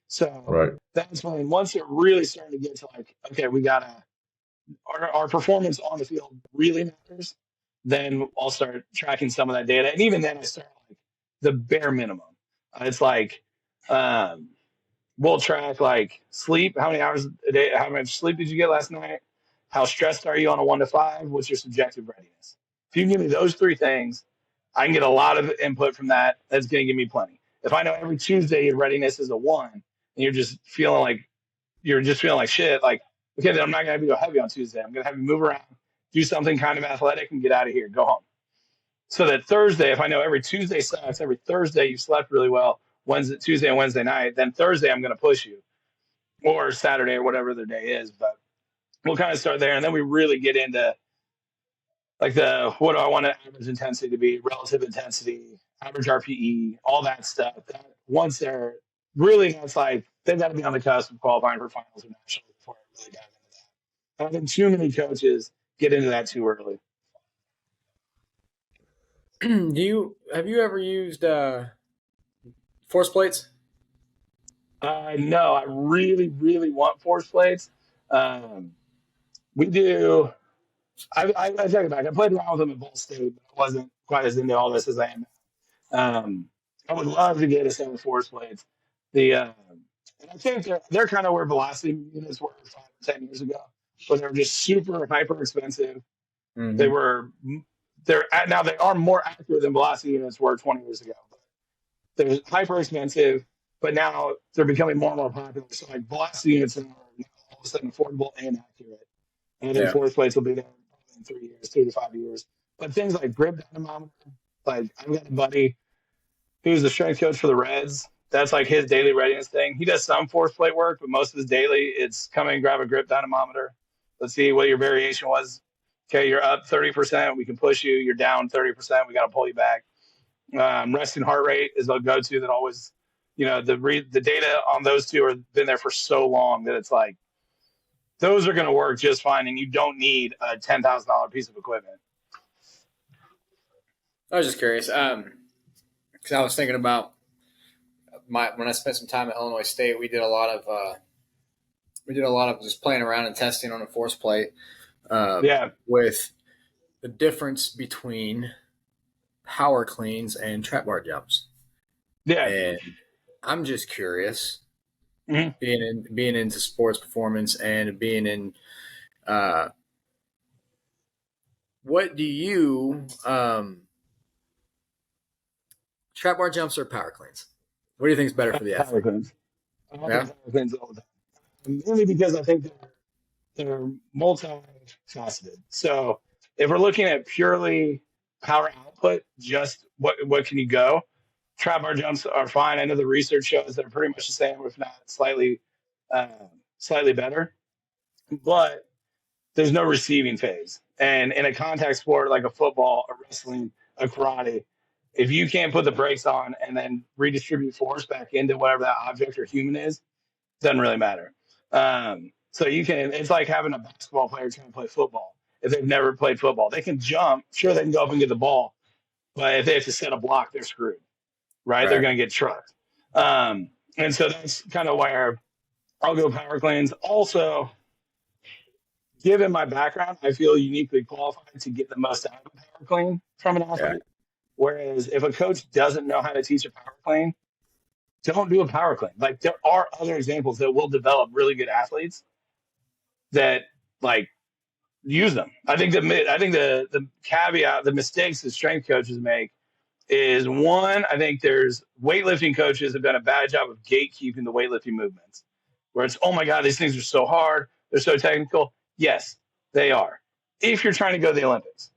So that's when, once you're really starting to get to like, okay, we got to, our performance on the field really matters, then I'll start tracking some of that data. And even then I start like the bare minimum. It's like, we'll track like sleep, how many hours a day, how much sleep did you get last night? How stressed are you on a 1 to 5? What's your subjective readiness? If you can give me those 3 things, I can get a lot of input from that. That's going to give me plenty. If I know every Tuesday your readiness is a 1, and you're just feeling like shit, like, okay, then I'm not going to have you go heavy on Tuesday. I'm going to have you move around, do something kind of athletic, and get out of here, go home. So that Thursday, if I know every Tuesday sucks, every Thursday you slept really well, Tuesday and Wednesday night, then Thursday I'm going to push you, or Saturday or whatever the day is. But we'll kind of start there, and then we really get into like what do I want average intensity to be, relative intensity, average RPE, all that stuff. That once they're really, it's like they've got to be on the cusp of qualifying for finals or nationals before I really dive into that. I think too many coaches get into that too early. Have you ever used force plates? No, I really, really want force plates. We do. I take it back. I played around with them at Ball State, but I wasn't quite as into all this as I am now. I would love to get a set of force plates. And I think they're kind of where velocity units were 5 or 10 years ago, but they were just super hyper expensive. Mm-hmm. Now they are more accurate than velocity units were 20 years ago. But they're hyper expensive, but now they're becoming more and more popular. So like velocity units are now all of a sudden affordable and accurate. And I think force plates will be there in 3 years, 3 to 5 years. But things like grip dynamometer, Like I've got a buddy who's the strength coach for the Reds. That's like his daily readiness thing. He does some force plate work, but most of his daily, it's come and grab a grip dynamometer. Let's see what your variation was. Okay, you're up 30%. We can push you. You're down 30%. We got to pull you back. Resting heart rate is a go-to that always, the data on those two have been there for so long that it's like those are going to work just fine, and you don't need a $10,000 piece of equipment. I was just curious because I was thinking about when I spent some time at Illinois State. We did a lot of just playing around and testing on a force plate. With the difference between power cleans and trap bar jumps. Yeah. And I'm just curious, mm-hmm. being into sports performance and being in what do you trap bar jumps or power cleans? What do you think is better for the athlete? Power cleans. Power cleans all the time. Mainly because I think they're multifaceted. So if we're looking at purely power output, just what can you go? Trap bar jumps are fine. I know the research shows they're pretty much the same, if not slightly better. But there's no receiving phase. And in a contact sport like a football, a wrestling, a karate, if you can't put the brakes on and then redistribute force back into whatever that object or human is, doesn't really matter. So it's like having a basketball player trying to play football. If they've never played football, they can jump. Sure, they can go up and get the ball, but if they have to set a block, they're screwed, right? They're going to get trucked. And so that's kind of where I'll go power cleans. Also, given my background, I feel uniquely qualified to get the most out of a power clean from an athlete. Yeah. Whereas if a coach doesn't know how to teach a power clean, don't do a power clean. Like there are other examples that will develop really good athletes that like use them. I think the caveat, the mistakes that strength coaches make is one, I think there's weightlifting coaches have done a bad job of gatekeeping the weightlifting movements where it's, oh my God, these things are so hard. They're so technical. Yes, they are. If you're trying to go to the Olympics,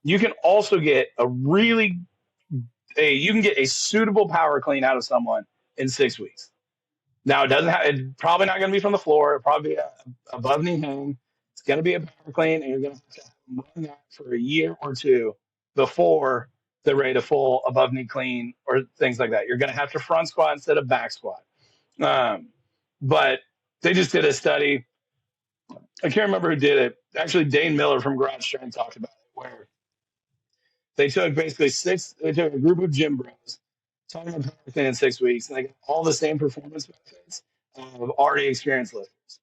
you can also get you can get a suitable power clean out of someone in 6 weeks. Now it's probably not going to be from the floor. It'll probably be above knee hang. It's going to be a power clean, and you're going to have to run that for a year or two before they're ready to full above knee clean or things like that. You're going to have to front squat instead of back squat. But they just did a study. I can't remember who did it. Actually, Dane Miller from Garage Strength talked about it, where they took basically a group of gym bros, taught them power clean in 6 weeks, and they got all the same performance benefits of already experienced lifters.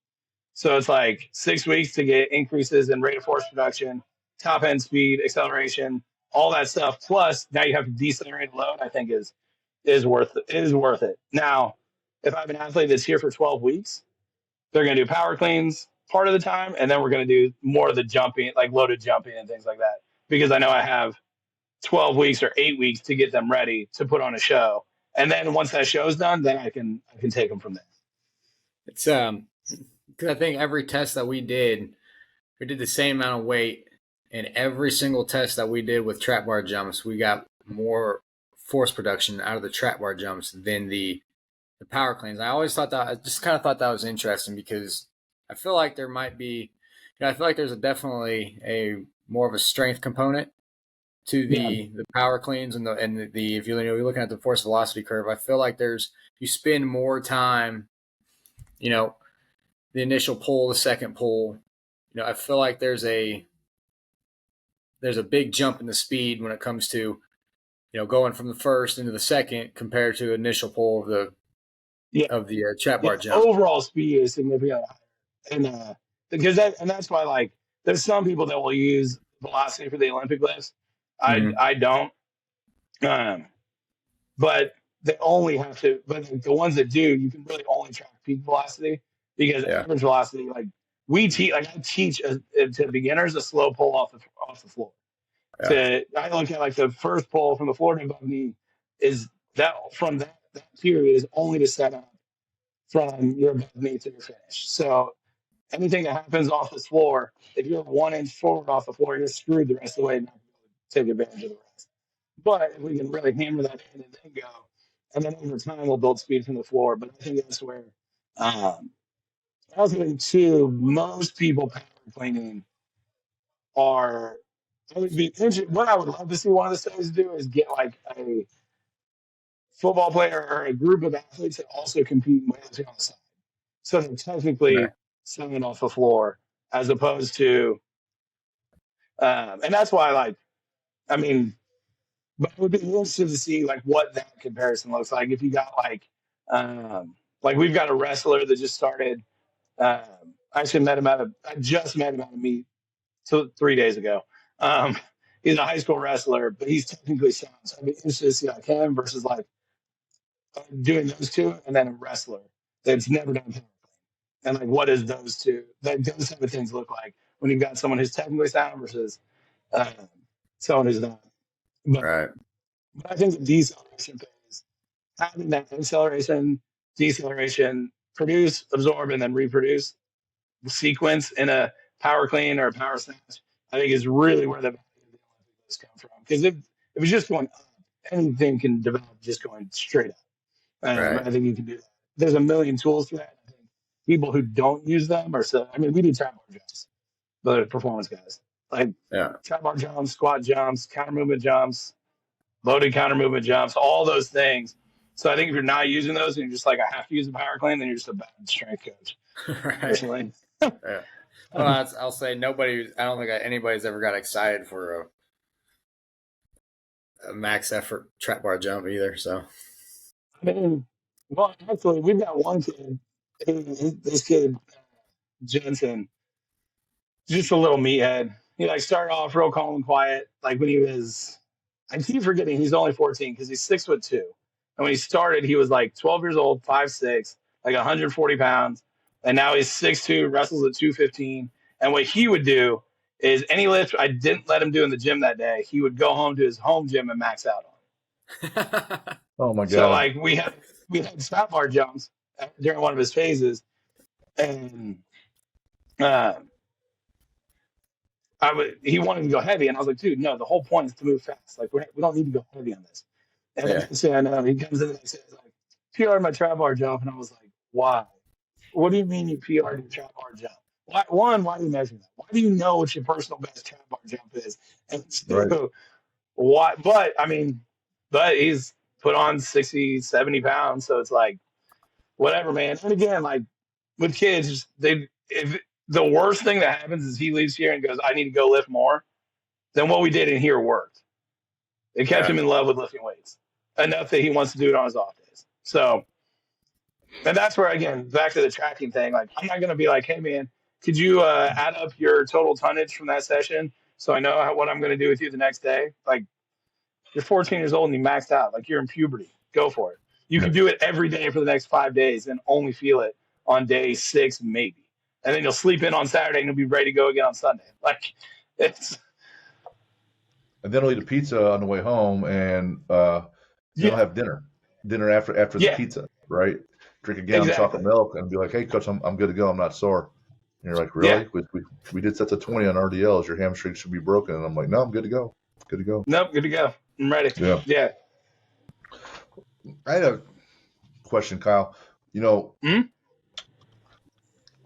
So it's like 6 weeks to get increases in rate of force production, top end speed, acceleration, all that stuff. Plus, now you have to decelerate load. I think is worth it. It is worth it. Now, if I have an athlete that's here for 12 weeks, they're going to do power cleans part of the time, and then we're going to do more of the jumping, like loaded jumping and things like that, because I know I have 12 weeks or 8 weeks to get them ready to put on a show. And then once that show's done, then I can take them from there. It's because I think every test that we did the same amount of weight, and every single test that we did with trap bar jumps, we got more force production out of the trap bar jumps than the power cleans. I just kind of thought that was interesting, because I feel like there might be, I feel like there's definitely a more of a strength component to the power cleans and the if you're looking at the force velocity curve. I feel like you spend more time, the initial pull, the second pull. I feel like there's a big jump in the speed when it comes to going from the first into the second compared to initial pull of the trap bar jump. Overall speed is significantly higher, and that's why, like, there's some people that will use velocity for the Olympic lifts. I don't, but they only have to. But the ones that do, you can really only track peak velocity, because average velocity, like I teach to beginners a slow pull off the floor. Yeah. I look at like the first pull from the floor to above knee is that from that period is only to set up from your above knee to your finish. So anything that happens off the floor, if you're 1 inch forward off the floor, you're screwed the rest of the way. Not take advantage of the rest. But if we can really hammer that in and then go, and then over time we'll build speed from the floor. But I think that's where, um, also too, most people power cleaning are. I would be interested. What I would love to see one of the studies do is get like a football player or a group of athletes that also compete in weightlifting on the side. So they're Right. technically singing off the floor as opposed to, and that's why, like, I mean, but it would be interesting to see like what that comparison looks like. If you got like we've got a wrestler that just started. I just met him at a meet 3 days ago. Um, he's a high school wrestler, but he's technically sound. So I'd be interested to see like him versus like doing those two, and then a wrestler that's never done power. And like, what does those type of things look like when you've got someone who's technically sound versus uh, someone who's not? But, Right. but I think the deceleration phase, having that acceleration, deceleration, produce, absorb, and then reproduce sequence in a power clean or a power snatch, I think is really where the value of the Olympic list comes from. Because if it's just going up, anything can develop just going straight up. Right. I think you can do that. There's a million tools for that. I think people who don't use them are so. I mean, we do trap bar jumps, the performance guys, like Yeah. trap bar jumps, squat jumps, counter movement jumps, loaded counter movement jumps, all those things. So I think if you're not using those and you're just like, I have to use a power clean, then you're just a bad strength coach. Right. Personally. Yeah. Well, I'll say nobody. I don't think anybody's ever got excited for a max effort trap bar jump either. So. I mean, well, actually, we've got one kid. This kid, Jensen, just a little meathead. He like started off real calm and quiet. Like when he was, I keep forgetting he's only 14 because he's 6'2". And when he started, he was like 12 years old, 5'6", like 140 pounds. And now he's 6'2", wrestles at 215. And what he would do is any lift I didn't let him do in the gym that day, he would go home to his home gym and max out on. Oh my So God. like we had stop bar jumps during one of his phases, and uh, he wanted to go heavy, and I was like, dude, no, the whole point is to move fast. Like we don't need to go heavy on this. And Yeah. then he comes in the next day, he's like, PR'd my trap bar jump, and I was like, why? What do you mean you PR'd your trap bar jump? Why do you measure that? Why do you know what your personal best trap bar jump is? And two, Right. why? But he's put on 60, 70 pounds, so it's like, whatever, man. And again, like with kids, if the worst thing that happens is he leaves here and goes, I need to go lift more, then what we did in here worked. It kept him in love with lifting weights enough that he wants to do it on his off days. So, and that's where, again, back to the tracking thing. Like, I'm not going to be like, hey, man, could you add up your total tonnage from that session so I know what I'm going to do with you the next day? Like, you're 14 years old and you maxed out. Like, you're in puberty. Go for it. You can do it every day for the next 5 days and only feel it on day 6, maybe. And then you'll sleep in on Saturday and you'll be ready to go again on Sunday. Like, it's. And then I'll eat a pizza on the way home, and then I'll have dinner after the pizza, right? Drink a gallon of chocolate milk and be like, hey, coach, I'm good to go. I'm not sore. And you're like, really? Yeah. We did sets of 20 on RDLs. Your hamstring should be broken. And I'm like, no, I'm good to go. Good to go. Nope, good to go. I'm ready. Yeah. I had a question, Kyle.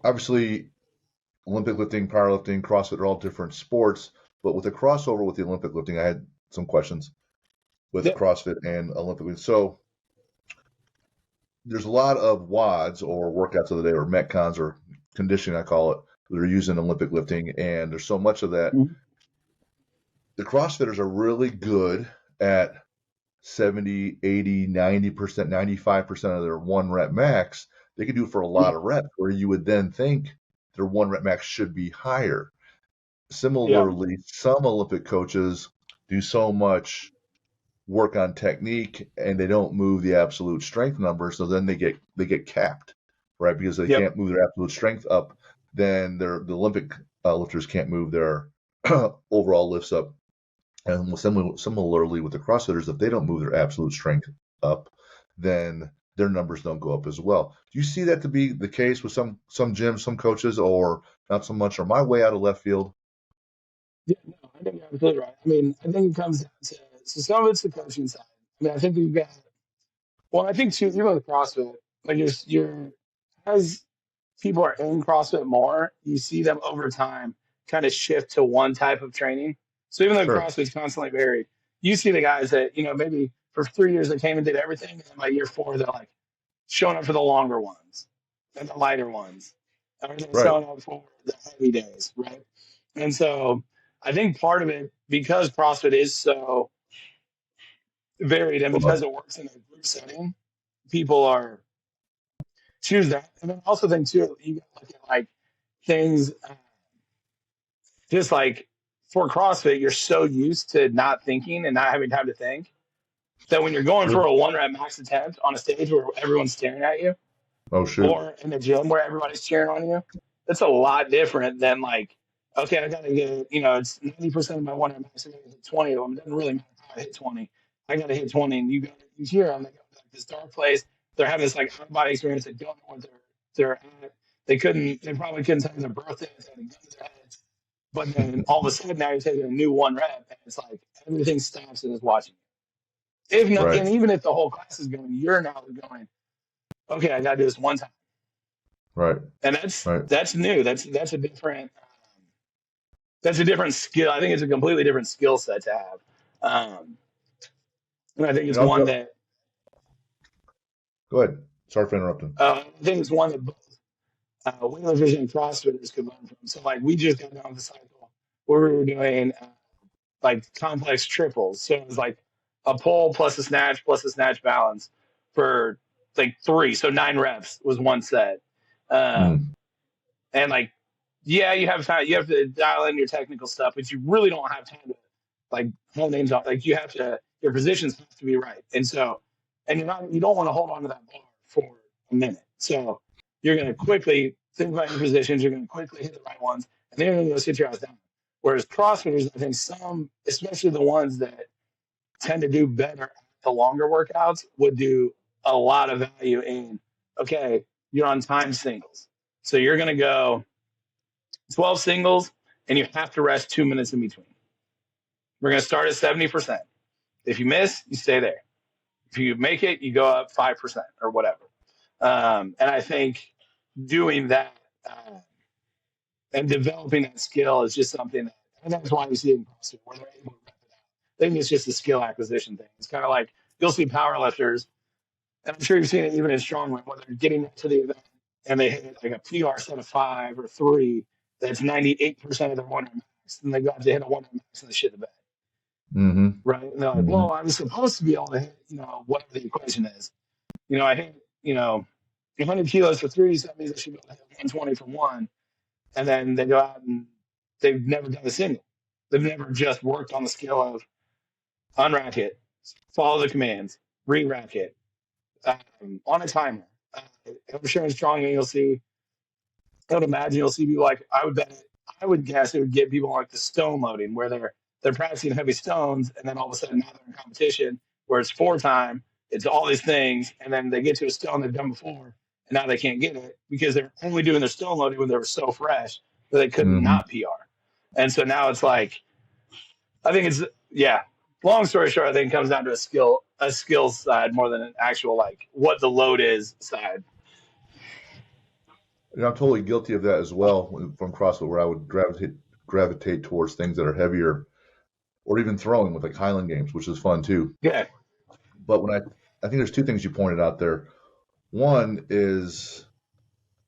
Obviously, Olympic lifting, powerlifting, CrossFit are all different sports. But with the crossover with the Olympic lifting, I had some questions with CrossFit and Olympic. So there's a lot of WODs or workouts of the day, or Metcons or conditioning, I call it, that are used in Olympic lifting. And there's so much of that. Mm-hmm. The CrossFitters are really good at 70, 80, 90%, 95% of their 1 rep max. They can do it for a lot of reps, where you would then think their 1 rep max should be higher. Similarly, some Olympic coaches do so much work on technique and they don't move the absolute strength number, so then they get capped, right? Because they can't move their absolute strength up, then the Olympic lifters can't move their overall lifts up. And similarly with the CrossFitters, if they don't move their absolute strength up, then their numbers don't go up as well. Do you see that to be the case with some gyms, some coaches, or not so much? Or am I way out of left field? Yeah, no, I think you're absolutely right. I mean, I think it comes down to So some of it's the coaching side. I mean, I think we've got. Well, I think too, even with CrossFit, like you're as people are in CrossFit more, you see them over time kind of shift to one type of training. So even though Sure. CrossFit's constantly varied, you see the guys that, maybe for 3 years they came and did everything, and then by year 4 they're like showing up for the longer ones and the lighter ones. Or they're Right. showing up for the heavy days, right? And so I think part of it, because CrossFit is so varied and because it works in a group setting, people are choose that. And then I also think too, you got to look at like things just like for CrossFit, you're so used to not thinking and not having time to think that when you're going for a 1 rep max attempt on a stage where everyone's staring at you, Oh, shoot. or in the gym where everybody's cheering on you, it's a lot different than like, okay, I gotta get, it's 90% of my 1 rep max, I gotta hit 20 of them. It doesn't really matter how I hit 20. I gotta hit 20, and you cheer them. They go to like this dark place. They're having this like out of body experience. They don't know what they're at. They probably couldn't tell you their birthday. They had a gun to their heads. But then all of a sudden now you're taking a new 1 rep, and it's like everything stops and is watching you. If not, Right. and even if the whole class is going, you're now going, okay, I gotta do this one time. Right. And Right. that's new. That's a different skill. I think it's a completely different skill set to have. And I think it's one that Go ahead. Sorry for interrupting. I think it's one that both weightlifters and CrossFitters could learn from. So like we just got down the cycle where we were doing like complex triples. So it was like a pull plus a snatch balance for like 3. So 9 reps was one set. And like, yeah, you have time. You have to dial in your technical stuff, but you really don't have time to like hone names on. Like your positions have to be right, and you don't want to hold on to that bar for a minute. So you're going to quickly think about your positions. You're going to quickly hit the right ones, and then you're going to go sit your ass down. Whereas CrossFitters, I think some, especially the ones that tend to do better at the longer workouts, would do a lot of value in. Okay, you're on time singles, so you're going to go 12 singles, and you have to rest 2 minutes in between. We're going to start at 70%. If you miss, you stay there. If you make it, you go up 5% or whatever. And I think doing that and developing that skill is just something that, and that's why you see it in CrossFit where they're able to rep it out. I think it's just a skill acquisition thing. It's kind of like you'll see power lifters, and I'm sure you've seen it even in strongman, where they're getting to the event and they hit like a PR set of 5 or 3 that's 98% of their 1 rep max, and they go out to hit a 1 rep max and they shit the bed. Mm-hmm. Right? And they're like, well, I'm supposed to be able to hit, whatever the equation is. I hit, 100 kilos for 3, so that means I should be able to hit 120 for 1. And then they go out and they've never done a single. They've never just worked on the skill of unrack it, follow the commands, re-rack it, on a timer. I'm sure in strong, you'll see, I would imagine you'll see people like, I would guess it would get people like the stone loading where they're practicing heavy stones, and then all of a sudden now they're in competition where it's 4 time, it's all these things, and then they get to a stone they've done before, and now they can't get it because they're only doing their stone loading when they were so fresh that they couldn't not PR. And so now it's like, I think it's, yeah. Long story short, I think it comes down to a skill side more than an actual like what the load is side. And I'm totally guilty of that as well from CrossFit, where I would gravitate towards things that are heavier, or even throwing with like Highland Games, which is fun too. Yeah. But when I think there's 2 things you pointed out there. One is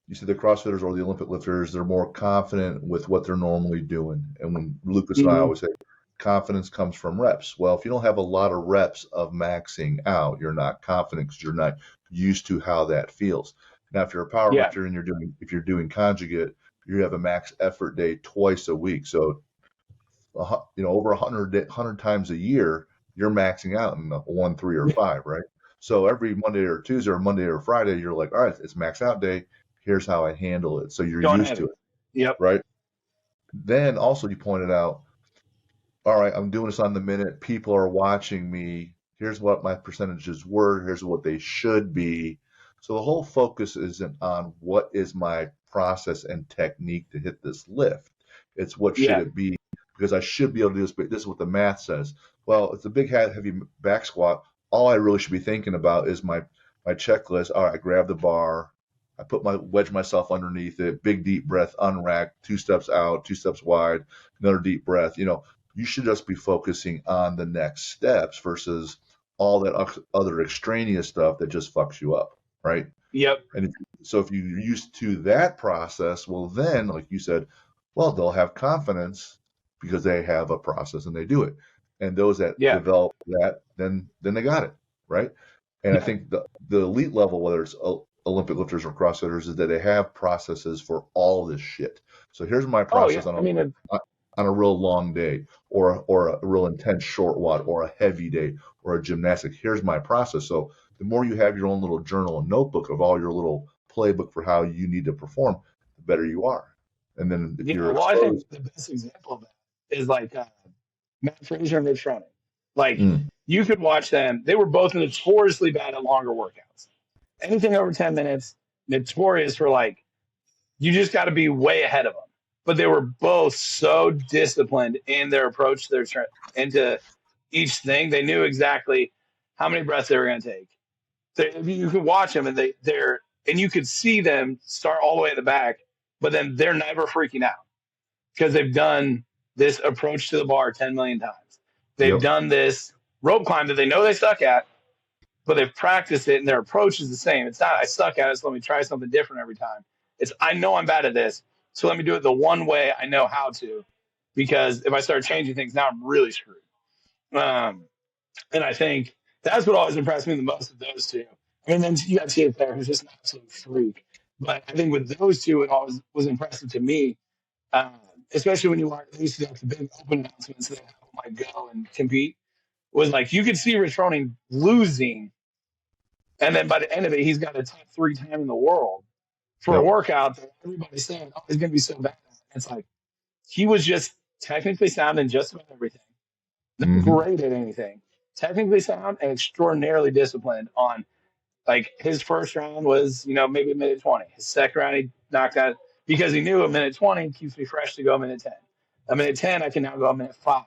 you see the CrossFitters or the Olympic lifters, they're more confident with what they're normally doing. And when Lucas and I always say confidence comes from reps. Well, if you don't have a lot of reps of maxing out, you're not confident because you're not used to how that feels. Now, if you're a power lifter and if you're doing conjugate, you have a max effort day twice a week. So, over 100 times a year, you're maxing out in a 1, 3, or 5, right? So every Monday or Tuesday or Monday or Friday, you're like, all right, it's max out day. Here's how I handle it. So you're used to it. Yep. Right. Then also you pointed out, all right, I'm doing this on the minute. People are watching me. Here's what my percentages were. Here's what they should be. So the whole focus isn't on what is my process and technique to hit this lift. It's what should it be because I should be able to do this, but this is what the math says. Well, it's a big heavy back squat. All I really should be thinking about is my checklist. All right, I grab the bar, I wedge myself underneath it, big deep breath, unrack, 2 steps out, 2 steps wide, another deep breath. You should just be focusing on the next steps versus all that other extraneous stuff that just fucks you up, right? Yep. And so if you're used to that process, well, then, like you said, well, they'll have confidence because they have a process and they do it. And those that develop that, then they got it, right? And I think the elite level, whether it's Olympic lifters or CrossFitters, is that they have processes for all this shit. So here's my process on a real long day, or a real intense short WOD, or a heavy day, or a gymnastic. Here's my process. So the more you have your own little journal and notebook of all your little playbook for how you need to perform, the better you are. And then if you're exposed, I think the best example of that is like Matt Fraser and Rich Froning. Like you could watch them; they were both notoriously bad at longer workouts. Anything over 10 minutes, notorious for like you just got to be way ahead of them. But they were both so disciplined in their approach to into each thing. They knew exactly how many breaths they were going to take. You could watch them, and and you could see them start all the way at the back, but then they're never freaking out because they've done this approach to the bar 10 million times. They've done this rope climb that they know they suck at, but they've practiced it, and their approach is the same. It's not I suck at it, so let me try something different every time. It's I know I'm bad at this, so let me do it the one way I know how to, because if I start changing things, now I'm really screwed. And I think that's what always impressed me the most of those two. I mean, then you got Tia Claire, who's just an absolute freak. But I think with those two, it always was impressive to me, especially when you used to have the big open announcements that I go and compete. Was like you could see Rich Froning losing, and then by the end of it, he's got a top 3 time in the world for a workout that everybody's saying, "Oh, he's going to be so bad." It's like he was just technically sound in just about everything, not great at anything, technically sound and extraordinarily disciplined on. Like his first round was, maybe a minute 20. His second round, he knocked out because he knew a minute 20 keeps me fresh to go a minute 10. A minute 10, I can now go a minute 5.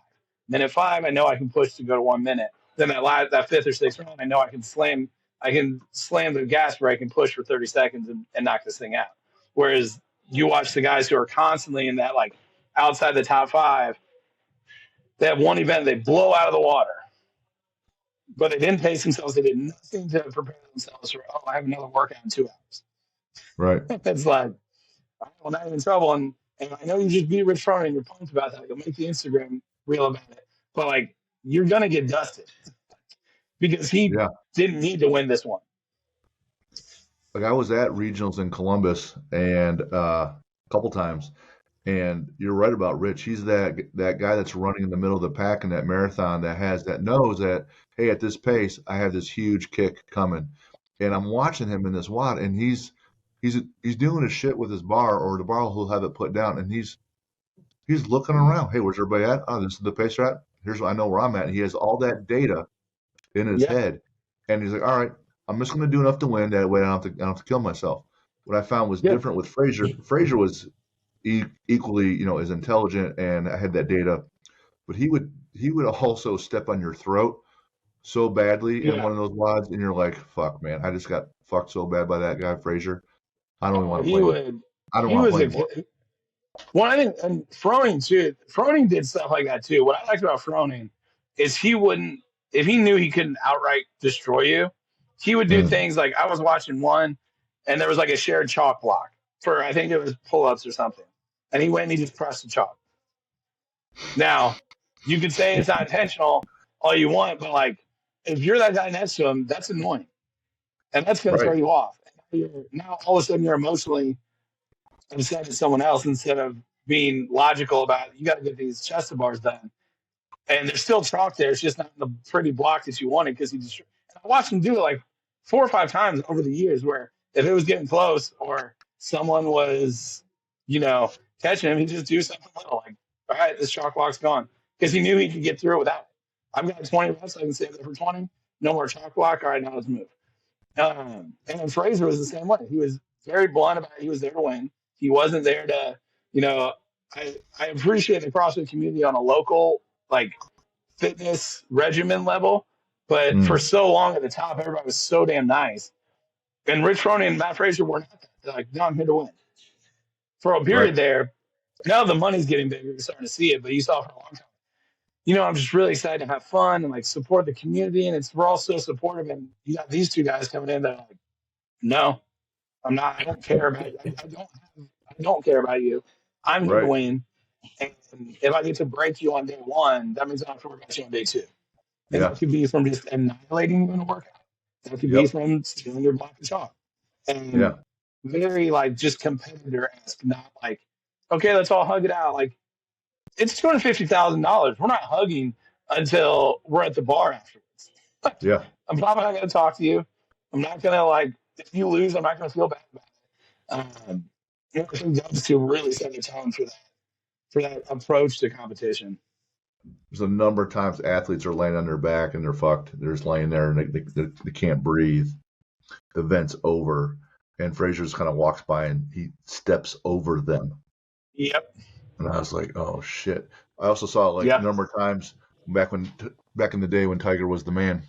Minute 5, I know I can push to go to 1 minute. Then that fifth or sixth round, I know I can slam the gas brake and push for 30 seconds and knock this thing out. Whereas you watch the guys who are constantly in that, like outside the top 5, they have one event, they blow out of the water. But they didn't pace themselves. They did nothing to prepare themselves for, I have another workout in 2 hours. Right. It's like, well, now you're in trouble. And I know you just beat Rich Froning and you're pumped about that. You'll make the Instagram reel about it. But, like, you're going to get dusted because he didn't need to win this one. Like, I was at regionals in Columbus and a couple times. And you're right about Rich. He's that guy that's running in the middle of the pack in that marathon that knows that, hey, at this pace, I have this huge kick coming. And I'm watching him in this WOD, and he's doing his shit with his bar, or the bar will have it put down, and he's looking around. Hey, where's everybody at? Oh, this is the pace at. Here's what I know where I'm at. And he has all that data in his head, and he's like, all right, I'm just going to do enough to win. That way, I don't have to kill myself. What I found was different with Fraser. Fraser was equally, as intelligent, and I had that data, but he would also step on your throat so badly in one of those WODs, and you're like, fuck, man, I just got fucked so bad by that guy Fraser. I don't even want to play. I don't want to play more. Well, I think, and Froning too. Froning did stuff like that too. What I liked about Froning is he wouldn't, if he knew he couldn't outright destroy you, he would do things like I was watching one, and there was like a shared chalk block for I think it was pull-ups or something. And he went and he just pressed the chalk. Now, you could say it's not intentional all you want, but like if you're that guy next to him, that's annoying. And that's going to throw you off. Now all of a sudden you're emotionally upset at someone else instead of being logical about you got to get these chest bars done. And there's still chalk there. It's just not the pretty block that you wanted because I watched him do it like 4 or 5 times over the years where if it was getting close or someone was, catching him, he'd just do something little like, all right, this chalk block's gone. Because he knew he could get through it without it. I've got 20 reps, I can save it for 20. No more chalk block. All right, now let's move. And then Fraser was the same way. He was very blunt about it. He was there to win. He wasn't there to, I appreciate the CrossFit community on a local like fitness regimen level, but for Mm, so long at the top, everybody was so damn nice. And Rich Froning and Matt Fraser were not that. They're like, no, I'm here to win. For a right. period there, now the money's getting bigger. You're starting to see it, but you saw it for a long time. I'm just really excited to have fun and like support the community, and we're all so supportive. And you got these two guys coming in that are like, no, I'm not. I don't care about you. I don't care about you. I'm here to Right. win. And if I get to break you on day one, that means I don't have to worry about you on day two. And Yeah. that could be from just annihilating you in a workout. That could be Yep. from stealing your block of chalk. Yeah. And very like just competitor esque, not like, okay, let's all hug it out. Like it's $250,000. We're not hugging until we're at the bar afterwards. Yeah. I'm probably not going to talk to you. I'm not going to like, if you lose, I'm not going to feel bad about it. I think those two really set the tone for that approach to competition. There's a number of times athletes are laying on their back and they're fucked. They're just laying there and they can't breathe. The event's over, and Frazier just kind of walks by and he steps over them. Yep. And I was like, oh shit. I also saw like a Yeah. number of times back in the day when Tiger was the man.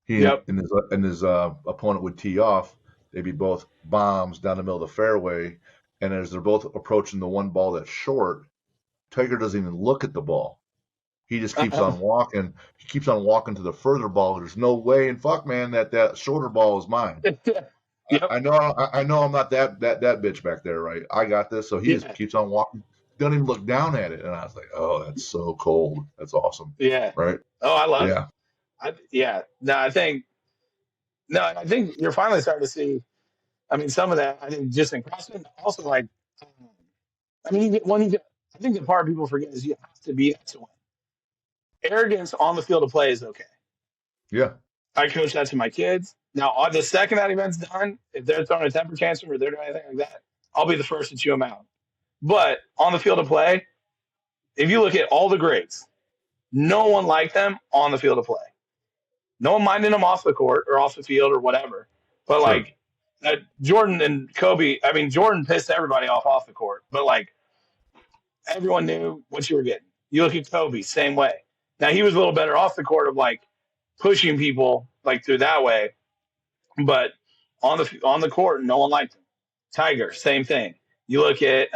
He Yep. and his opponent would tee off. They'd be both bombs down the middle of the fairway, and as they're both approaching the one ball that's short, Tiger doesn't even look at the ball. He just keeps on walking. He keeps on walking to the further ball. There's no way in fuck, man, that shorter ball is mine. Yep. I know I'm not that bitch back there, right? I got this. So he just keeps on walking. Doesn't even look down at it. And I was like, oh, that's so cold. That's awesome. Yeah. Right? Oh, I love Yeah. it. No, I think you're finally starting to see. I mean, some of that. I think just in CrossFit, also like, I mean, I think the part people forget is you have to be that to win. Arrogance on the field of play is okay. Yeah. I coach that to my kids. Now, on the second that event's done, if they're throwing a temper tantrum or they're doing anything like that, I'll be the first to chew them out. But on the field of play, if you look at all the greats, no one liked them on the field of play. No one minded them off the court or off the field or whatever. But Sure. like Jordan and Kobe, I mean, Jordan pissed everybody off the court, but like everyone knew what you were getting. You look at Kobe, same way. Now he was a little better off the court of like pushing people like through that way, but on the court, no one liked him. Tiger, same thing. You look at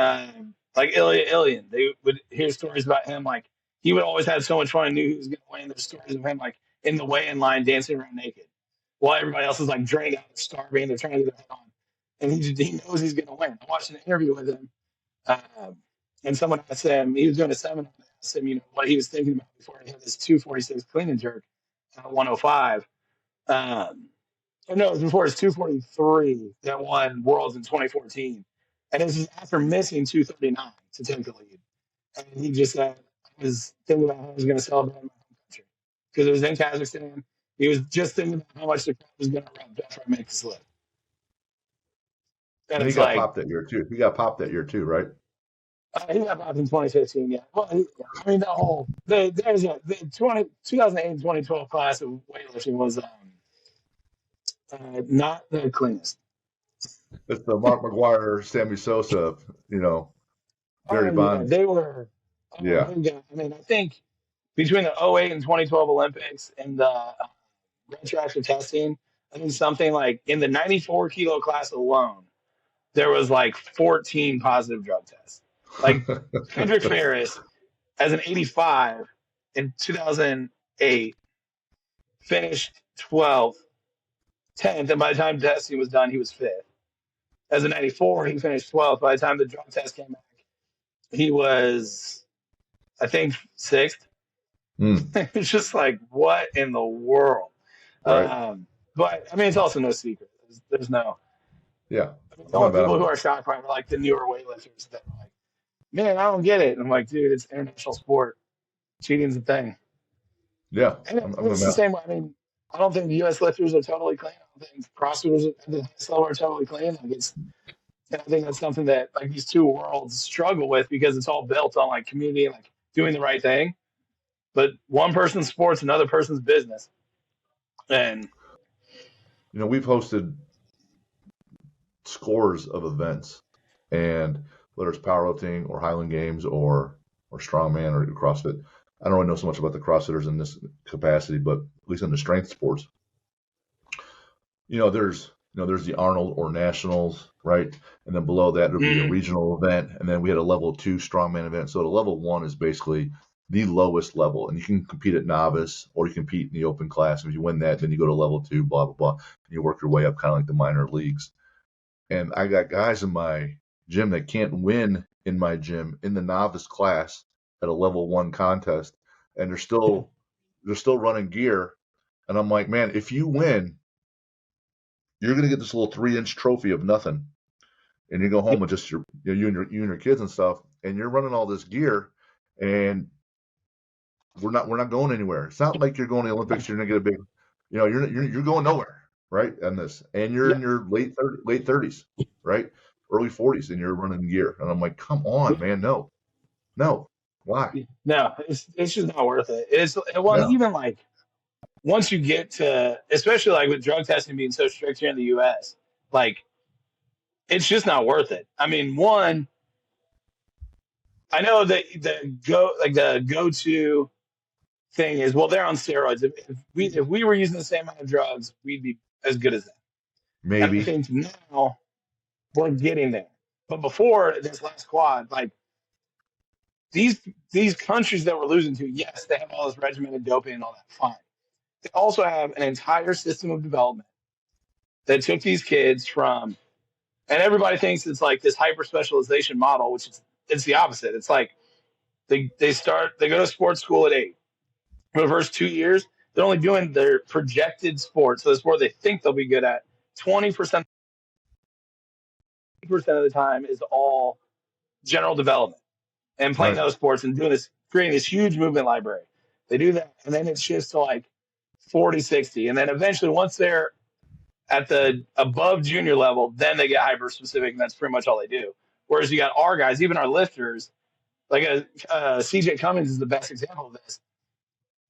like Ilian, they would hear stories about him like he would always have so much fun and knew he was going to win. There's stories of him like in the weigh-in line dancing around naked, while everybody else is like drained out, they're starving, they're trying to get their head on, and he knows he's going to win. I watched an interview with him, and someone asked him, he was doing a seminar, and asked him, what he was thinking about before he had this 246 clean and jerk at 105. No, it was before his 243 that won Worlds in 2014. And this is after missing 239 to take the lead. And he just said, I was thinking about how I was going to celebrate in my home country. Because it was in Kazakhstan. He was just thinking about how much the crowd was going to erupt after I make the slip. And he it's got like, popped that year too. He got popped that year too, right? he got popped in 2015, yeah. Well, I mean, the 2008 and 2012 class of weightlifting was not the cleanest. It's the Mark McGuire, Sammy Sosa, Barry Bonds. They were. Yeah. I mean, I think between the 2008 and 2012 Olympics and the retroactive testing, I think something like in the 94 kilo class alone, there was like 14 positive drug tests. Like Kendrick Ferris, as an 85 in 2008, finished 12th, 10th, and by the time testing was done, he was 5th. As a 94, he finished 12th. By the time the drug test came back, he was, I think, 6th. It's just like, what in the world? Right. But I mean, it's also no secret. There's no. Yeah. The only people who are shocked by it are like the newer weightlifters that are like, man, I don't get it. And I'm like, dude, it's international sport. Cheating's a thing. Yeah. And it's the same way. I mean, I don't think the U.S. lifters are totally clean. I don't think CrossFitters at the highest level are totally clean. And I think that's something that like these two worlds struggle with because it's all built on like community and like doing the right thing. But one person's sport's another person's business. And we've hosted scores of events, and whether it's powerlifting or Highland Games or strongman or CrossFit. I don't really know so much about the CrossFitters in this capacity, but at least in the strength sports, there's the Arnold or Nationals, right? And then below that, there'll be a regional event. And then we had a level 2 strongman event. So the level 1 is basically the lowest level. And you can compete at novice or you compete in the open class. If you win that, then you go to level 2, blah, blah, blah. And you work your way up kind of like the minor leagues. And I got guys in my gym that can't win in my gym in the novice class at a level 1 contest. And they're still running gear. And I'm like, man, if you win, you're going to get this little 3-inch trophy of nothing, and you go home with just you and your kids and stuff, and you're running all this gear, and we're not going anywhere. It's not like you're going to the Olympics. You're going to get a big, you're going nowhere, right? On this, and you're in your late 30s, right, early 40s, and you're running gear, and I'm like, come on, man, no, why? No, it's just not worth it. Even like once you get to, especially like with drug testing being so strict here in the U.S., like it's just not worth it. I mean, one, I know that the go-to thing is, well, they're on steroids. If we were using the same amount of drugs, we'd be as good as them. Maybe. And I think now we're getting there. But before this last quad, like these countries that we're losing to, yes, they have all this regimented doping and all that, fine. They also have an entire system of development that took these kids from, and everybody thinks it's like this hyper specialization model, which it's the opposite. It's like they go to sports school at 8. For the first 2 years, they're only doing their projected sport, so the sport they think they'll be good at. 20% of the time is all general development and playing those sports and creating this huge movement library. They do that, and then it shifts to like 40, 60. And then eventually, once they're at the above junior level, then they get hyper specific, and that's pretty much all they do. Whereas you got our guys, even our lifters, like CJ Cummings is the best example of this.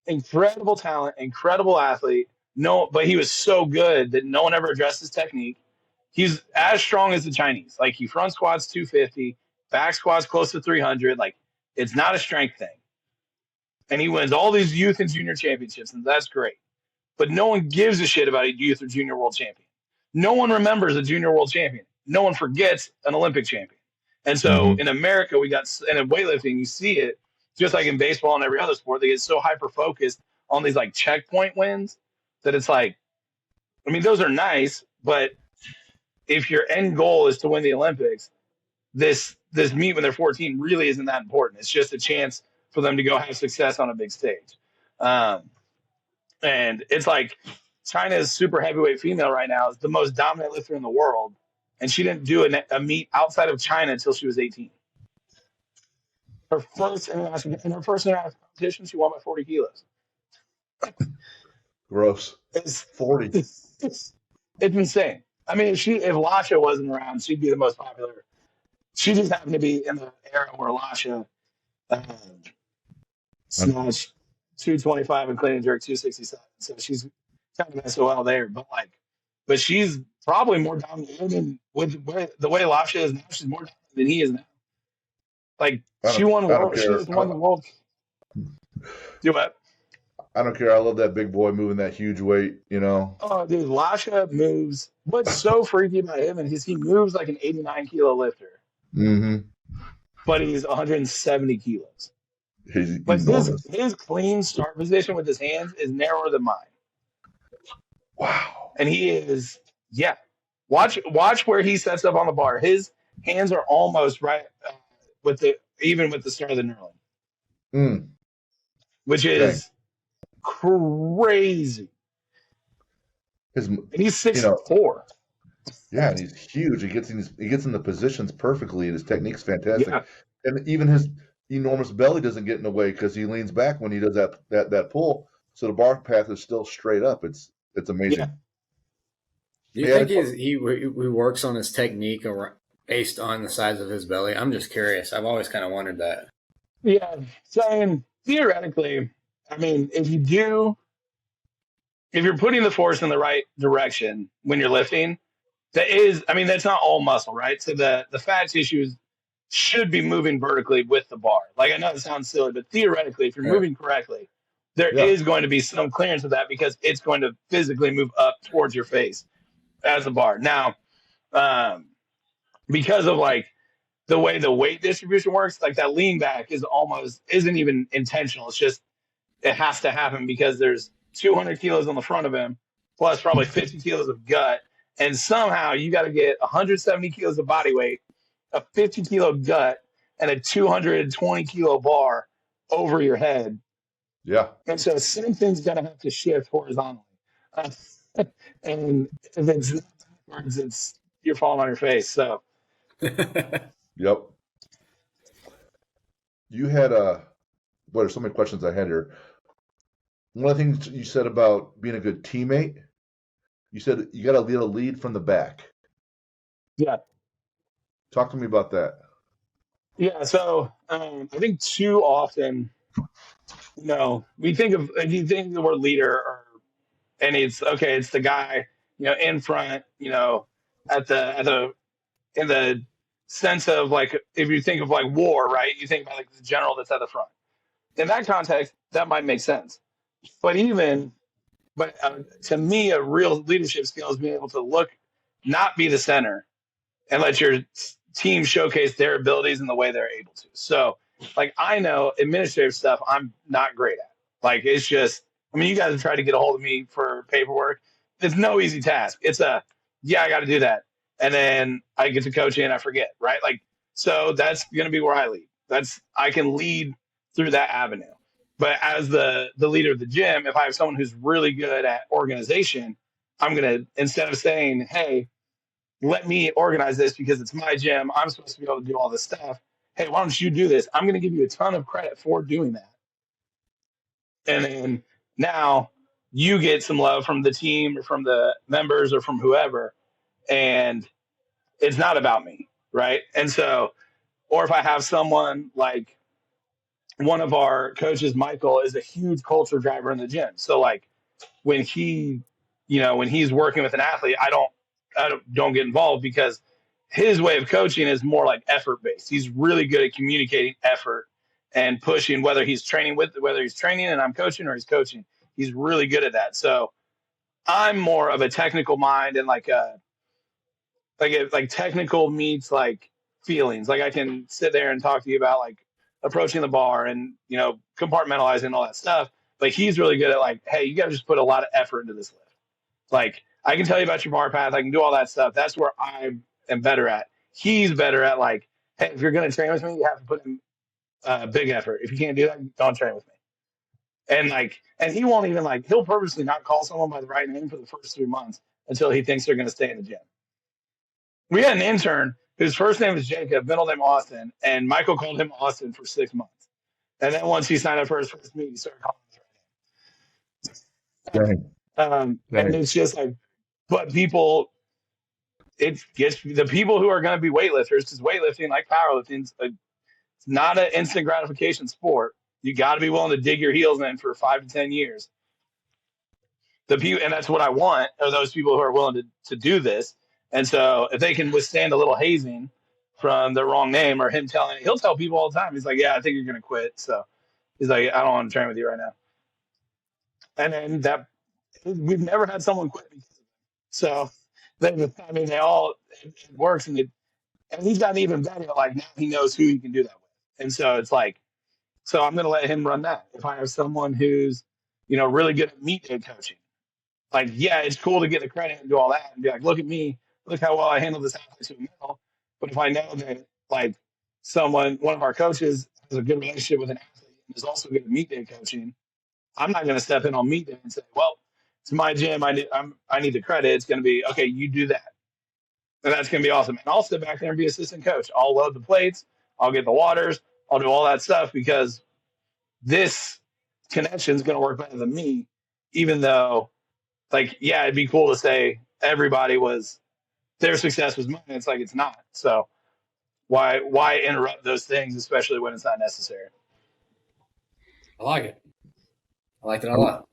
Incredible talent, incredible athlete. No, but he was so good that no one ever addressed his technique. He's as strong as the Chinese. Like he front squats 250, back squats close to 300. Like it's not a strength thing. And he wins all these youth and junior championships, and that's great. But no one gives a shit about a youth or junior world champion. No one remembers a junior world champion. No one forgets an Olympic champion. And so in America, and in weightlifting, you see it just like in baseball and every other sport. They get so hyper focused on these like checkpoint wins that it's like, I mean, those are nice, but if your end goal is to win the Olympics, this meet when they're 14 really isn't that important. It's just a chance for them to go have success on a big stage. And it's like China's super heavyweight female right now is the most dominant lifter in the world. And she didn't do a meet outside of China until she was 18. In her first international competition, she won by 40 kilos. Gross. It's 40. It's insane. I mean, if Lasha wasn't around, she'd be the most popular. She just happened to be in the era where Lasha snatched 225 and clean and jerk 267. So she's kind of SOL there. But she's probably more dominant with the way Lasha is now. She's more dominant than he is now. Like she won the world. Do what? I don't care. I love that big boy moving that huge weight, Oh, dude, Lasha moves. What's so freaky about him is he moves like an 89 kilo lifter. But he's 170 kilos. But his clean start position with his hands is narrower than mine. Wow. And he is, Watch where he sets up on the bar. His hands are almost right even with the start of the knurling. Which is crazy. And he's 6'4". Yeah, and he's huge. He gets in the positions perfectly, and his technique's fantastic. Yeah. And even his enormous belly doesn't get in the way because he leans back when he does that pull. So the bar path is still straight up. It's amazing. Yeah. Do you think he works on his technique based on the size of his belly? I'm just curious. I've always kind of wondered that. Yeah, saying theoretically, I mean, if you're putting the force in the right direction when you're lifting, that's not all muscle, right? So the fat tissue should be moving vertically with the bar. Like, I know it sounds silly, but theoretically, if you're moving correctly, there is going to be some clearance of that because it's going to physically move up towards your face as a bar. Now, because of like the way the weight distribution works, like that lean back isn't even intentional. It's just it has to happen because there's 200 kilos on the front of him, plus probably 50 kilos of gut, and somehow you got to get 170 kilos of body weight, a 50-kilo gut, and a 220-kilo bar over your head. Yeah. And so something's going to have to shift horizontally. And if it's backwards, you're falling on your face. So. Yep. You had there's so many questions I had here. One of the things you said about being a good teammate, you said you got to lead from the back. Yeah. Talk to me about that. Yeah. So I think too often, we think of, if you think of the word leader, and it's the guy, in front, in the sense of like, if you think of like war, right? You think about like the general that's at the front. In that context, that might make sense. But to me, a real leadership skill is being able to not be the center, and let your team showcase their abilities in the way they're able to. So, like, I know administrative stuff I'm not great at. Like, it's just, you guys have tried to get a hold of me for paperwork. It's no easy task. It's I got to do that. And then I get to coaching and I forget, right? Like, so that's going to be where I lead. I can lead through that avenue. But as the leader of the gym, if I have someone who's really good at organization, I'm going to, instead of saying, hey, let me organize this because it's my gym, I'm supposed to be able to do all this stuff. Hey, why don't you do this? I'm going to give you a ton of credit for doing that. And then now you get some love from the team or from the members or from whoever. And it's not about me, right? And so, or if I have someone like one of our coaches, Michael, is a huge culture driver in the gym. So like when he's working with an athlete, I don't get involved because his way of coaching is more like effort based. He's really good at communicating effort and pushing, whether he's training and I'm coaching or he's coaching. He's really good at that. So I'm more of a technical mind and like technical meets like feelings. Like I can sit there and talk to you about like approaching the bar and compartmentalizing all that stuff. But he's really good at like, hey, you got to just put a lot of effort into this lift. Like I can tell you about your bar path. I can do all that stuff. That's where I am better at. He's better at like, hey, if you're going to train with me, you have to put in big effort. If you can't do that, don't train with me. And he won't even he'll purposely not call someone by the right name for the first 3 months until he thinks they're going to stay in the gym. We had an intern whose first name was Jacob, middle name Austin, and Michael called him Austin for 6 months. And then once he signed up for his first meet, he started calling him his right name. And it's just like, but people, it gets the people who are going to be weightlifters, because weightlifting, like powerlifting, it's not an instant gratification sport. You got to be willing to dig your heels in for 5 to 10 years. And that's what I want, are those people who are willing to do this. And so if they can withstand a little hazing from the wrong name or he'll tell people all the time. He's like, yeah, I think you're going to quit. So he's like, I don't want to train with you right now. And then we've never had someone quit because of it. So it works. And he's gotten even better. Like now he knows who he can do that with. And so it's like, so I'm going to let him run that. If I have someone who's, really good at meet day coaching, like, yeah, it's cool to get the credit and do all that and be like, look at me, look how well I handled this athlete to a middle. But if I know that one of our coaches has a good relationship with an athlete and is also good at meet day coaching, I'm not going to step in on meet day and say, well, it's my gym. I need the credit. It's going to be, okay, you do that. And that's going to be awesome. And I'll sit back there and be assistant coach. I'll load the plates. I'll get the waters. I'll do all that stuff because this connection is going to work better than me, even though, it'd be cool to say their success was mine. It's like, it's not. So why interrupt those things, especially when it's not necessary? I like it. I liked it a lot.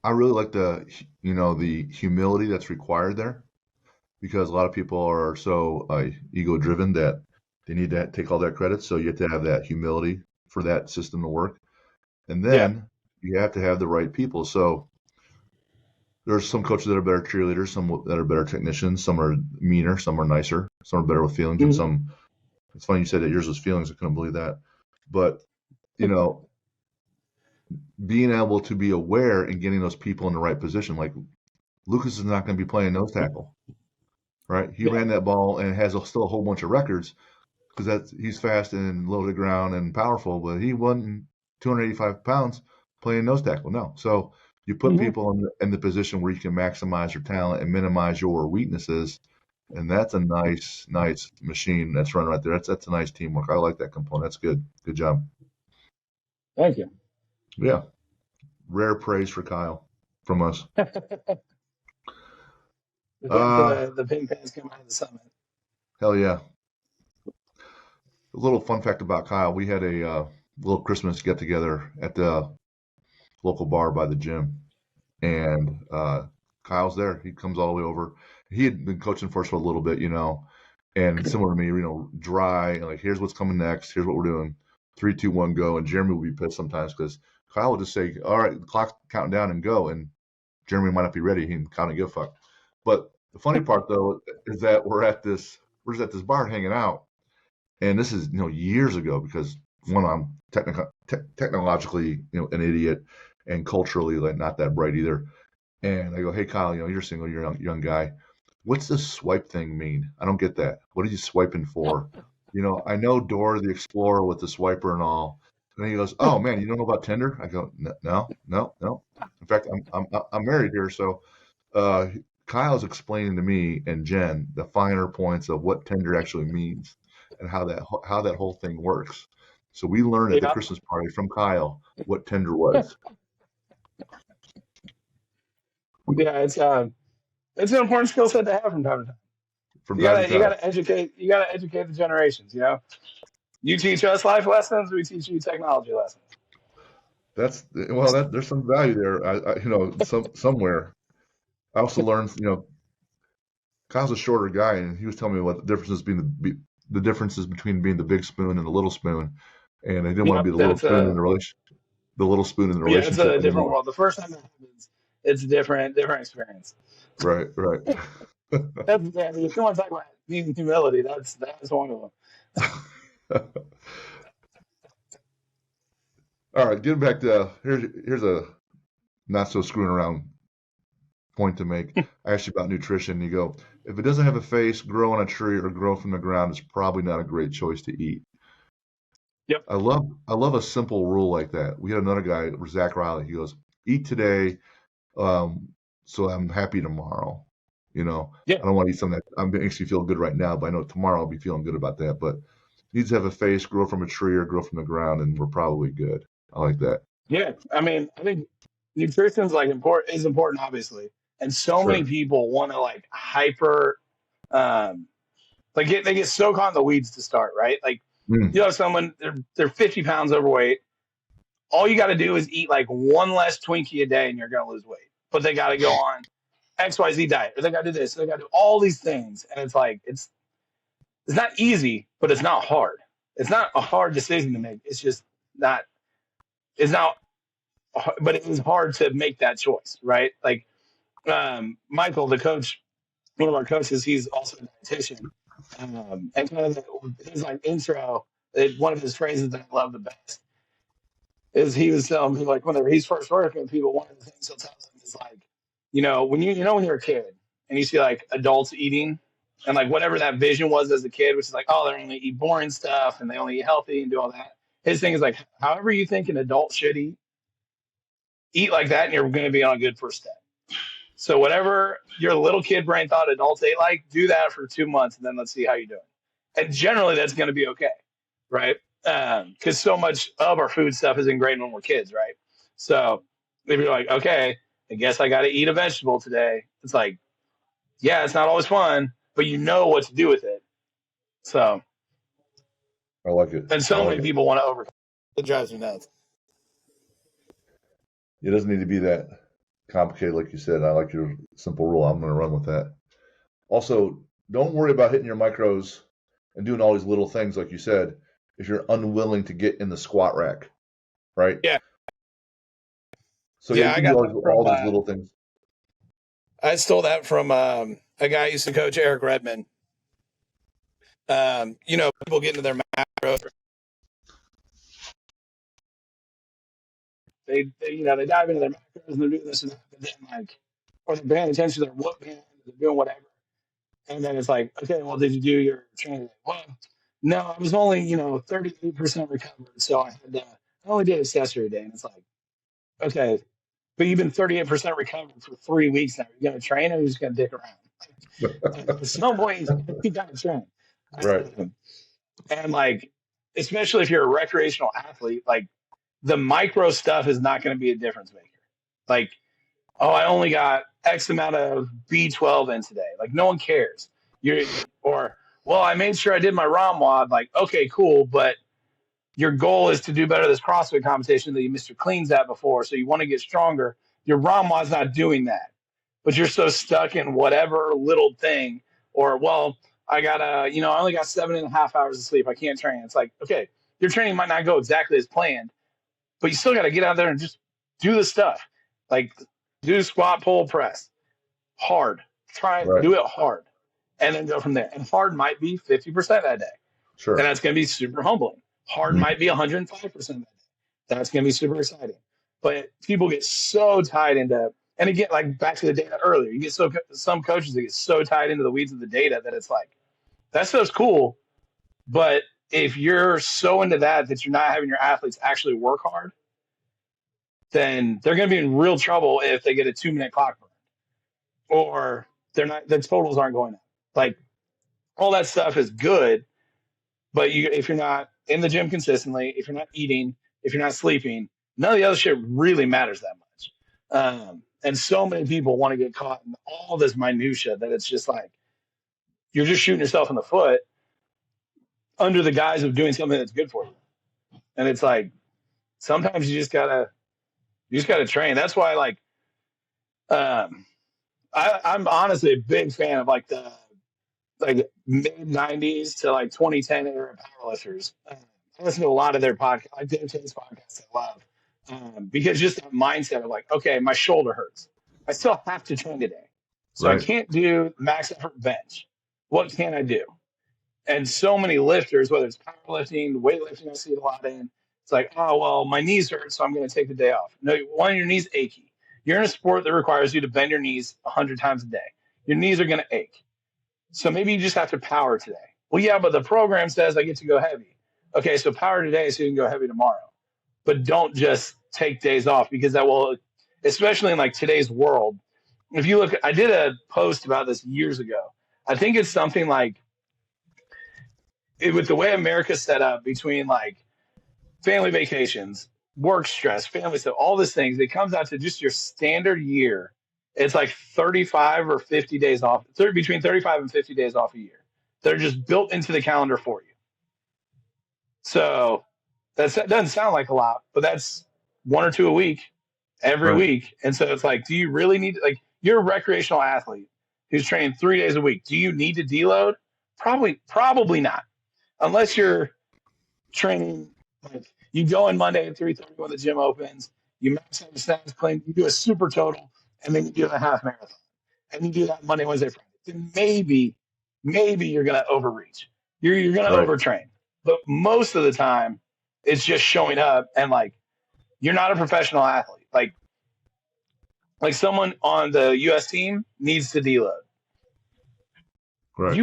I really like the humility that's required there, because a lot of people are so ego driven that they need to take all that credit. So you have to have that humility for that system to work. And Yeah. then you have to have the right people. So there's some coaches that are better cheerleaders, some that are better technicians, some are meaner, some are nicer, some are better with feelings, and some. It's funny you said that yours was feelings. I couldn't believe that. But being able to be aware and getting those people in the right position, like Lucas is not going to be playing nose tackle, right? He ran that ball and has still a whole bunch of records because he's fast and low to the ground and powerful, but he wasn't 285 pounds playing nose tackle. No. So you put people in the position where you can maximize your talent and minimize your weaknesses. And that's a nice machine that's running right there. That's a nice teamwork. I like that component. That's good. Good job. Thank you. Yeah. Rare praise for Kyle from us. The pink pants come out of the summit. Hell yeah. A little fun fact about Kyle. We had a little Christmas get together at the local bar by the gym. And Kyle's there. He comes all the way over. He had been coaching for us for a little bit, and similar to me, dry. Like, here's what's coming next. Here's what we're doing. 3, 2, 1, go. And Jeremy will be pissed sometimes because Kyle will just say, all right, the clock's counting down and go. And Jeremy might not be ready. He can kind of give a fuck. But the funny part, though, is that we're at this bar hanging out. And this is, years ago because, one, I'm technologically, an idiot, and culturally, like, not that bright either. And I go, hey, Kyle, you're single, you're a young guy. What's this swipe thing mean? I don't get that. What are you swiping for? I know Dora the Explorer with the swiper and all. And he goes, oh man, you don't know about Tinder? I go, no. In fact, I'm married here, so Kyle's explaining to me and Jen the finer points of what Tinder actually means and how that whole thing works. So we learned at the Christmas party from Kyle what Tinder was. Yeah, it's an important skill set to have from time to time. You gotta educate the generations. You teach us life lessons, we teach you technology lessons. There's some value there. Somewhere. I also learned, Kyle's a shorter guy, and he was telling me what the differences between being the big spoon and the little spoon, and I didn't want to be the little spoon in the relationship. The little spoon in the relationship. Yeah, it's a different world. The first time that happens, it's a different experience. Right. If you want to talk about needing humility, that's one of them. All right, getting back to here's a not so screwing around point to make. I asked you about nutrition. You go, if it doesn't have a face, grow on a tree, or grow from the ground, it's probably not a great choice to eat. Yep. I love a simple rule like that. We had another guy, Zach Riley. He goes, eat today, so I'm happy tomorrow. I don't want to eat something that makes me feel good right now, but I know tomorrow I'll be feeling good about that. But it needs to have a face, grow from a tree, or grow from the ground, and we're probably good. I like that. Yeah, I think nutrition is important, obviously, and so many people want to hyper, they get so caught in the weeds to start, right? Like you have someone they're 50 pounds overweight. All you got to do is eat one less Twinkie a day, and you're gonna lose weight. But they got to go on XYZ diet, or they got to do this, or they got to do all these things, and it's not easy, but it's not hard. It's not a hard decision to make. It's just not. It's not, but it was hard to make that choice, right? Like Michael, the coach, one of our coaches, he's also a dietitian, and kind of his intro. One of his phrases that I love the best is he was telling me whenever he's first working with people, one of the things he'll tell them is when when you're a kid and you see adults eating and whatever that vision was as a kid, which is they only eat boring stuff and they only eat healthy and do all that. His thing is however you think an adult should eat like that, and you're going to be on a good first step. So whatever your little kid brain thought adults ate do that for 2 months, and then let's see how you're doing. And generally, that's going to be okay, right? Because so much of our food stuff is ingrained when we're kids, right? So if you're okay, I guess I got to eat a vegetable today. It's yeah, it's not always fun, but you know what to do with it. So I like it. And so many people want to overcome. It drives me nuts. It doesn't need to be that complicated, like you said. I like your simple rule. I'm going to run with that. Also, don't worry about hitting your macros and doing all these little things, like you said, if you're unwilling to get in the squat rack, right? Yeah. So Yeah, you I can do got that from, all these little things. I stole that from a guy who used to coach, Eric Redmond. People get into their macros. They dive into their macros and they're doing this and that, but then or they're paying attention to their whoop band, they're doing whatever. And then it's like, okay, well, did you do your training? Well, no, I was only, 38% recovered. So I only did a accessory day. And it's like, okay, but you've been 38% recovered for 3 weeks now. You're going to train or you're just going to dick around? At some point, you got to train. Right. And especially if you're a recreational athlete, the micro stuff is not going to be a difference maker. Oh, I only got X amount of B12 in today. No one cares. Well, I made sure I did my ROM WOD. Okay, cool, but your goal is to do better this CrossFit competition that you Mr. Cleans at before, so you want to get stronger. Your ROM WOD's not doing that, but you're so stuck in whatever little thing. I only got 7.5 hours of sleep. I can't train. It's like, okay, your training might not go exactly as planned, but you still got to get out there and just do the stuff. Do squat, pull, press. Hard. Try it, do it hard. And then go from there. And hard might be 50% that day. Sure. And that's going to be super humbling. Hard might be 105% that day. That's going to be super exciting. But people get so tied into, and again, back to the data earlier, you get some coaches that get so tied into the weeds of the data that it's like, that stuff's cool. But if you're so into that you're not having your athletes actually work hard, then they're going to be in real trouble if they get a 2-minute clock burn, or the totals aren't going up. All that stuff is good, but if you're not in the gym consistently, if you're not eating, if you're not sleeping, none of the other shit really matters that much. And so many people want to get caught in all this minutia that it's just you're just shooting yourself in the foot under the guise of doing something that's good for you. And it's sometimes you just gotta train. That's why I'm honestly a big fan of the mid 90s to 2010 era powerlifters. I listen to a lot of their podcasts, Dave Tate's podcasts I love, because just that mindset of okay, my shoulder hurts. I still have to train today. So I can't do max effort bench. What can I do? And so many lifters, whether it's powerlifting, weightlifting, I see it a lot in, it's oh, well, my knees hurt, so I'm going to take the day off. No, one of your knees achy. You're in a sport that requires you to bend your knees 100 times a day. Your knees are going to ache. So maybe you just have to power today. Well, yeah, but the program says I get to go heavy. Okay, so power today so you can go heavy tomorrow. But don't just take days off, because that will, especially in today's world. If you look, I did a post about this years ago. I think it's something with the way America's set up between family vacations, work stress, family stuff, all these things, it comes out to just your standard year. It's 35 or 50 days off, between 35 and 50 days off a year. They're just built into the calendar for you. So that doesn't sound like a lot, but that's 1 or 2 a week, every week. And so it's do you really need you're a recreational athlete who's training 3 days a week. Do you need to deload? Probably not. Unless you're training, you go in Monday at 3:30 when the gym opens, you max out the stats clean, you do a super total, and then you do a half marathon. And you do that Monday, Wednesday, Friday. Then maybe you're going to overreach. You're going to overtrain. But most of the time, it's just showing up and you're not a professional athlete. Someone on the U.S. team needs to deload. Right.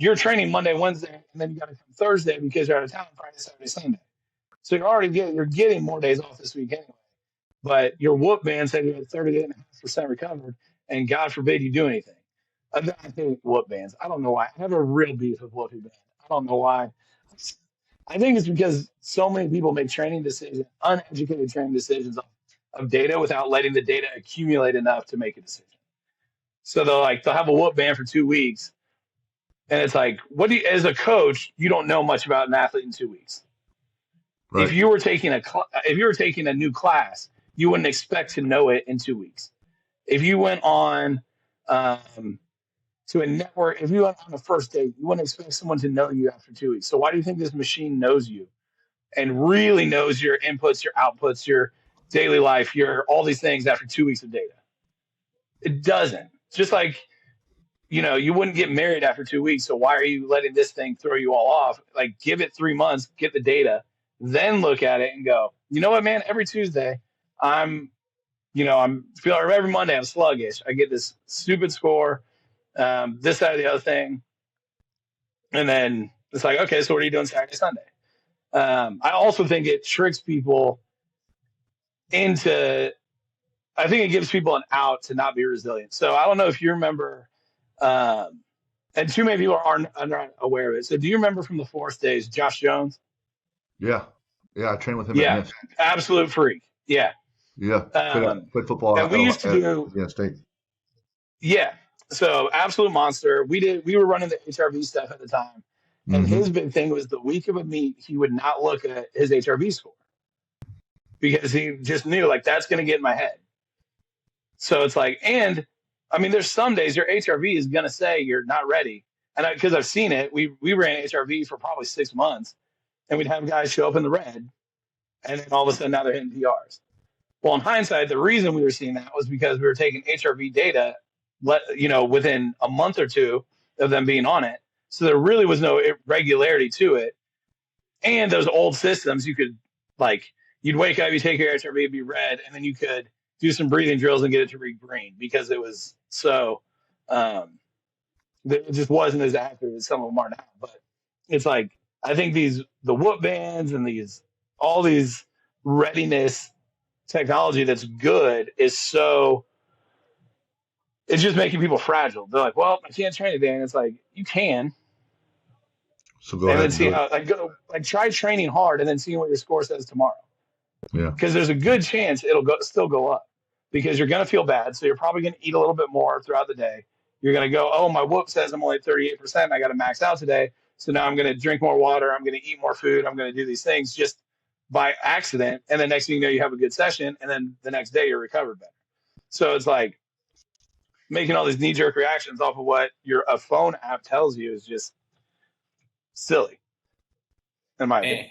You're training Monday, Wednesday, and then you got to come Thursday because you're out of town Friday, Saturday, Sunday. So you're getting more days off this week anyway. But your whoop band said you had 38.5% recovered, and God forbid you do anything. I think whoop bands. I don't know why. I have a real beef with whoopie band. I don't know why. I think it's because so many people make training decisions, uneducated training decisions of data without letting the data accumulate enough to make a decision. So they'll have a whoop band for 2 weeks. And it's as a coach, you don't know much about an athlete in 2 weeks. Right. If you were taking a new class, you wouldn't expect to know it in 2 weeks. If you went on to a network. If you went on a first date, you wouldn't expect someone to know you after 2 weeks. So why do you think this machine knows you and really knows your inputs, your outputs, your daily life, your all these things after 2 weeks of data? It doesn't. Just like, you wouldn't get married after 2 weeks. So why are you letting this thing throw you all off? Like, give it 3 months, get the data, then look at it and go, you know what, man, every Tuesday I'm feeling, or every Monday I'm sluggish. I get this stupid score, this, that, or the other thing. And then it's like, okay, so what are you doing Saturday, Sunday? I also think it tricks people into, I think it gives people an out to not be resilient. So I don't know if you remember, and too many people are not aware of it. So do you remember from the Force days, Josh Jones? Yeah. Yeah. I trained with him at Yeah, Miss. absolute freak. Yeah. Yeah. Played football And we used to do, Indiana State. yeah. So absolute monster. We were running the HRV stuff at the time. And Mm-hmm. his big thing was the week of a meet, he would not look at his HRV score because he just knew, like, that's going to get in my head. So it's like, and I mean, there's some days your HRV is going to say you're not ready. And because I've seen it, we ran HRV for probably 6 months, and we'd have guys show up in the red, and then all of a sudden now they're hitting PRs. Well, in hindsight, the reason we were seeing that was because we were taking HRV data, within a month or two of them being on it. So there really was no irregularity to it. And those old systems, you could, like, you'd wake up, you take your HRV, it'd be red, and then you could do some breathing drills and get it to read green because it was so, it just wasn't as accurate as some of them are now. But it's like, I think the whoop bands and all these readiness technology that's good is so, it's just making people fragile. They're like, well, I can't train today. And it's like, you can. So go And ahead then and see do it. how, try training hard and then seeing what your score says tomorrow. Yeah. Because there's a good chance it'll still go up because you're going to feel bad. So you're probably going to eat a little bit more throughout the day. You're going to go, oh, my whoop says I'm only at 38%. I got to max out today. So now I'm going to drink more water. I'm going to eat more food. I'm going to do these things just by accident. And then next thing you know, you have a good session. And then the next day you're recovered better. So it's like making all these knee-jerk reactions off of what a phone app tells you is just silly, in my opinion.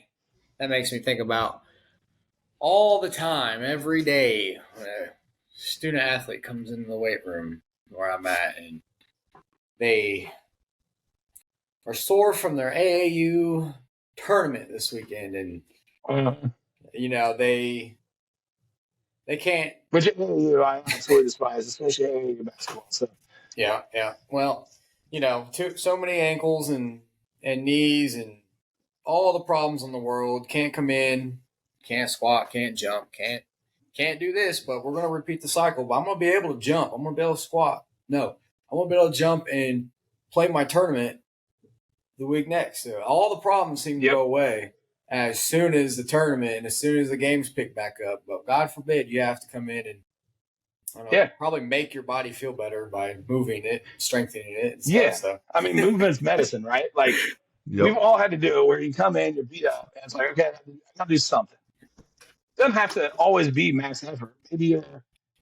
That makes me think about all the time, every day, when a student athlete comes into the weight room where I'm at, and they are sore from their AAU tournament this weekend, and they can't. Which AAU I absolutely despise, especially AAU basketball. So Yeah. Well, so many ankles and knees and all the problems in the world. Can't come in, can't squat, can't jump, can't do this. But we're gonna repeat the cycle. But I'm gonna be able to jump. I'm gonna be able to squat. No, I'm gonna be able to jump and play my tournament the week next. So all the problems seem to go away as soon as the tournament and as soon as the games pick back up. But God forbid you have to come in and probably make your body feel better by moving it, strengthening it. And stuff, so. I mean, movement's medicine, right? Like, we've all had to do it where you come in, you're beat up, and it's like, okay, I gotta do something. It doesn't have to always be max effort. Maybe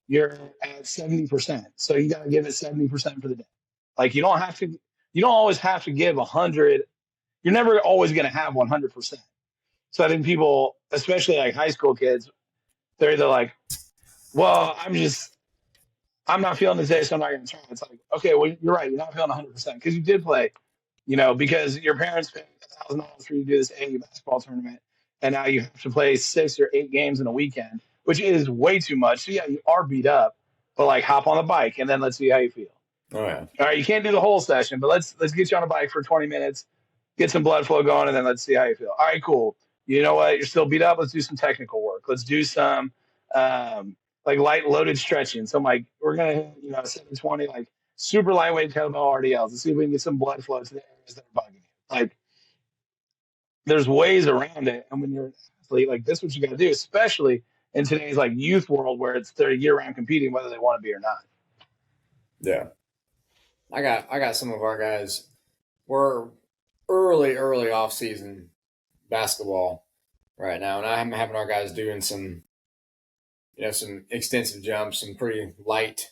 you're at 70%, so you gotta give it 70% for the day. Like, you don't always have to give 100. You're never always gonna have 100%. So I think people, especially like high school kids, they're either like, well, I'm not feeling this day, so I'm not going to try. It's like, okay, well, you're right. You're not feeling 100% because you did play, because your parents paid $1,000 for you to do this AAU basketball tournament, and now you have to play 6 or 8 games in a weekend, which is way too much. So yeah, you are beat up, but like, hop on the bike and then let's see how you feel. Oh yeah. All right, you can't do the whole session, but let's get you on a bike for 20 minutes, get some blood flow going, and then let's see how you feel. All right, cool. You know what? You're still beat up. Let's do some technical work. Let's do some like light loaded stretching. So like, we're gonna hit 720, like super lightweight kettlebell RDLs. Let's see if we can get some blood flow to the areas that are bugging you. Like, there's ways around it, and when you're an athlete, like, this is what you got to do, especially in today's like youth world where they're year round competing whether they want to be or not. Yeah, I got some of our guys. We're early off season basketball right now, and I'm having our guys doing some some extensive jumps, some pretty light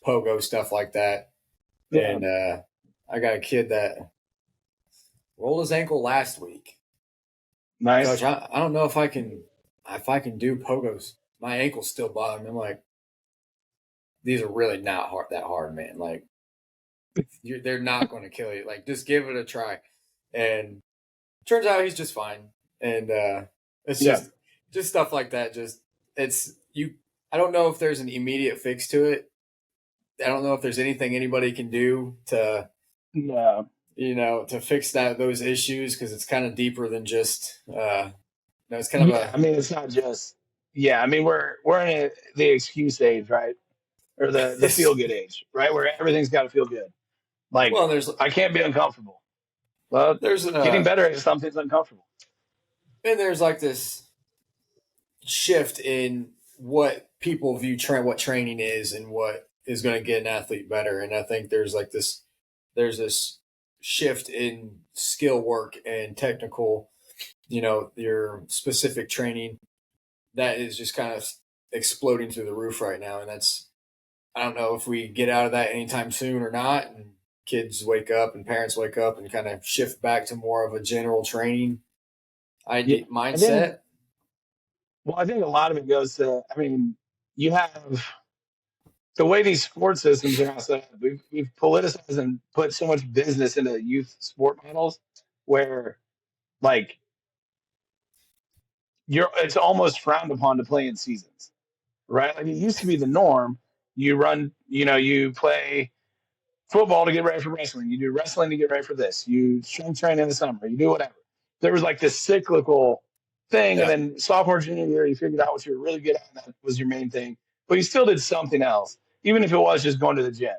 pogo stuff like that. Yeah. And I got a kid that rolled his ankle last week. Nice. Coach, I don't know if I can do pogos. My ankle's still bothering me. I'm like, these are really not that hard, man. Like, they're not going to kill you. Like, just give it a try. And turns out he's just fine. And it's Yeah. just stuff like that. Just it's you. I don't know if there's an immediate fix to it. I don't know if there's anything anybody can do to Yeah. to fix those issues, because it's kind of deeper than just it's kind of Yeah. I mean, it's not just. Yeah. I mean, we're in the excuse age, right? Or the feel good age, right? Where everything's got to feel good. Like, well, there's I can't be uncomfortable. Well, there's an getting better at something's uncomfortable. and there's like this shift in what people view what training is and what is going to get an athlete better. And I think there's this shift in skill work and technical, your specific training that is just kind of exploding through the roof right now. And I don't know if we get out of that anytime soon or not. And kids wake up and parents wake up and kind of shift back to more of a general training Yeah. idea I think. mindset. Well, I think a lot of it goes to. I mean, you have the way these sports systems are now set up. We've politicized and put so much business into youth sport models, where like it's almost frowned upon to play in seasons, right? Like it used to be the norm. You run, you play football to get ready for wrestling. You do wrestling to get ready for this. You strength train in the summer. You do whatever. There was like this cyclical thing, and Yeah. then sophomore, junior year, you figured out what you were really good at, and that was your main thing. But you still did something else, even if it was just going to the gym.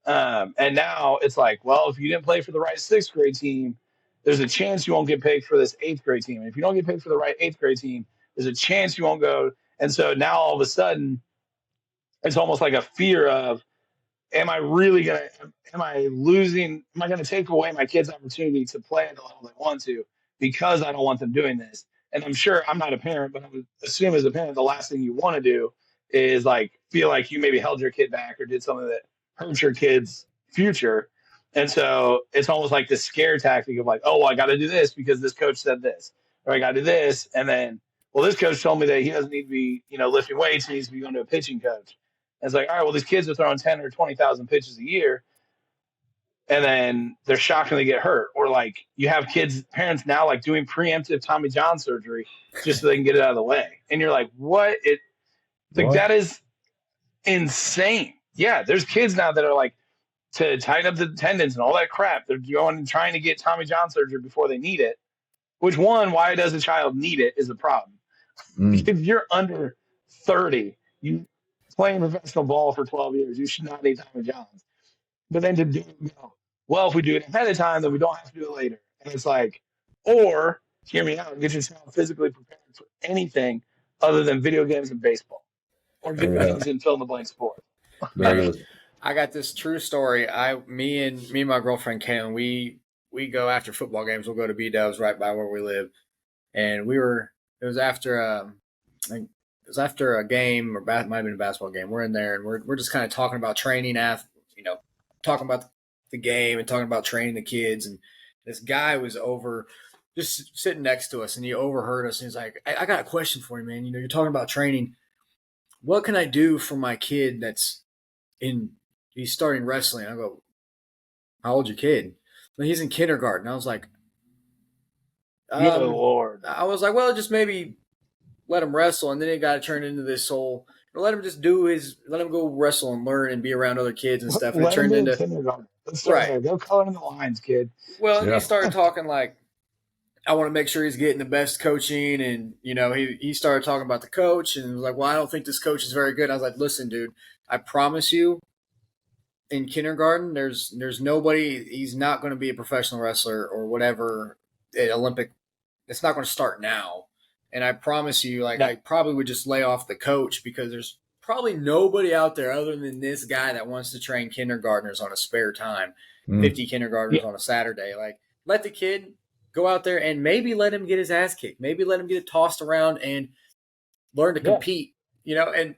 And now it's like, well, if you didn't play for the right sixth grade team, there's a chance you won't get picked for this eighth grade team. And if you don't get picked for the right eighth grade team, there's a chance you won't go. And so now all of a sudden, it's almost like a fear of, am I losing, am I going to take away my kids' opportunity to play at the level they want to because I don't want them doing this? And I'm sure I'm not a parent, but I would assume as a parent, the last thing you want to do is like feel like you maybe held your kid back or did something that hurt your kid's future. And so it's almost like this scare tactic of like, oh, well, I got to do this because this coach said this, or I got to do this. And then, well, this coach told me that he doesn't need to be, lifting weights. He needs to be going to a pitching coach. And it's like, all right, well, these kids are throwing 10 or 20,000 pitches a year, and then they're shocked when they get hurt. Or like you have parents now like doing preemptive Tommy John surgery just so they can get it out of the way. And you're like, what? That is insane. Yeah, there's kids now that are like, to tighten up the tendons and all that crap. They're going and trying to get Tommy John surgery before they need it. Which one, why does a child need it is a problem. If you're under 30, you playing professional ball for 12 years, you should not need Tommy Johns. But then to do, well, if we do it ahead of time, then we don't have to do it later. And it's like, or hear me out, get yourself physically prepared for anything other than video games and baseball, or video games and fill in the blank sport. I got this true story. Me and my girlfriend Caitlin, we go after football games. We'll go to B-Dubs right by where we live, and it was after a game, or might have been a basketball game. We're in there and we're just kind of talking about training, talking about the game and talking about training the kids. And this guy was over just sitting next to us, and he overheard us, and he's like, I got a question for you, man. You're talking about training. What can I do for my kid he's starting wrestling? I go, how old's your kid? Well, he's in kindergarten. I was like, Good Lord. I was like, well, just maybe let him wrestle. And then it got turned into this whole, let him go wrestle and learn and be around other kids and stuff. And it turned into kindergarten. Let's start there. Go color in the lines, kid. Well, and he started talking like, I want to make sure he's getting the best coaching. And, he started talking about the coach and was like, well, I don't think this coach is very good. I was like, listen, dude, I promise you, in kindergarten, there's nobody. He's not going to be a professional wrestler or whatever. Olympic. It's not going to start now. And I promise you, I probably would just lay off the coach, because there's probably nobody out there other than this guy that wants to train kindergartners on a spare time. 50 kindergartners on a Saturday. Like, let the kid go out there and maybe let him get his ass kicked. Maybe let him get tossed around and learn to compete. And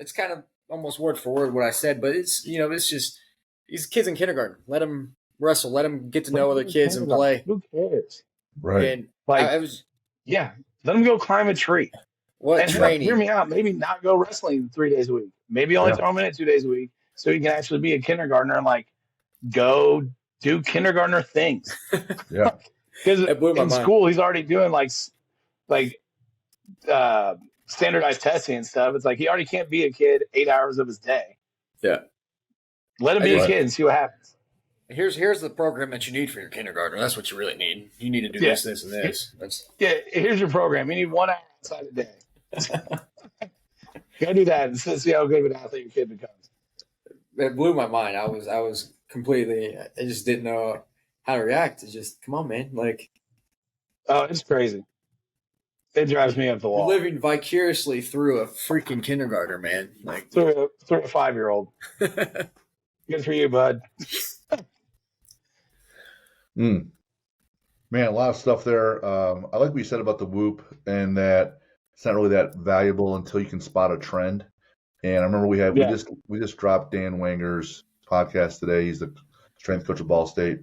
it's kind of almost word for word what I said, but it's just These kids in kindergarten. Let them wrestle. Let them get to know other kids and play. Who cares? Right. And Like, I was yeah, let them go climb a tree. what And hear training? me out. Maybe not go wrestling 3 days a week. Maybe only Yeah. throw them in it 2 days a week, so you can actually be a kindergartner and like go do kindergartner things. Yeah. Because It blew my in mind. school he's already doing like standardized testing and stuff. It's like he already can't be a kid 8 hours of his day. Yeah. Let him be a kid and see what happens. Here's the program that you need for your kindergartner. That's what you really need. You need to do this, and this. Yeah, here's your program. You need 1 hour outside a day. Go do that and see how good of an athlete your kid becomes. It blew my mind. I was completely. I just didn't know how to react. It's just, come on, man. Like, oh, it's crazy. It drives me up the wall. You're living vicariously through a freaking kindergartner, man. Like through a 5-year-old. Good for you, bud. Man, a lot of stuff there. I like what you said about the whoop and that it's not really that valuable until you can spot a trend. And I remember we just dropped Dan Wanger's podcast today. He's the strength coach of Ball State,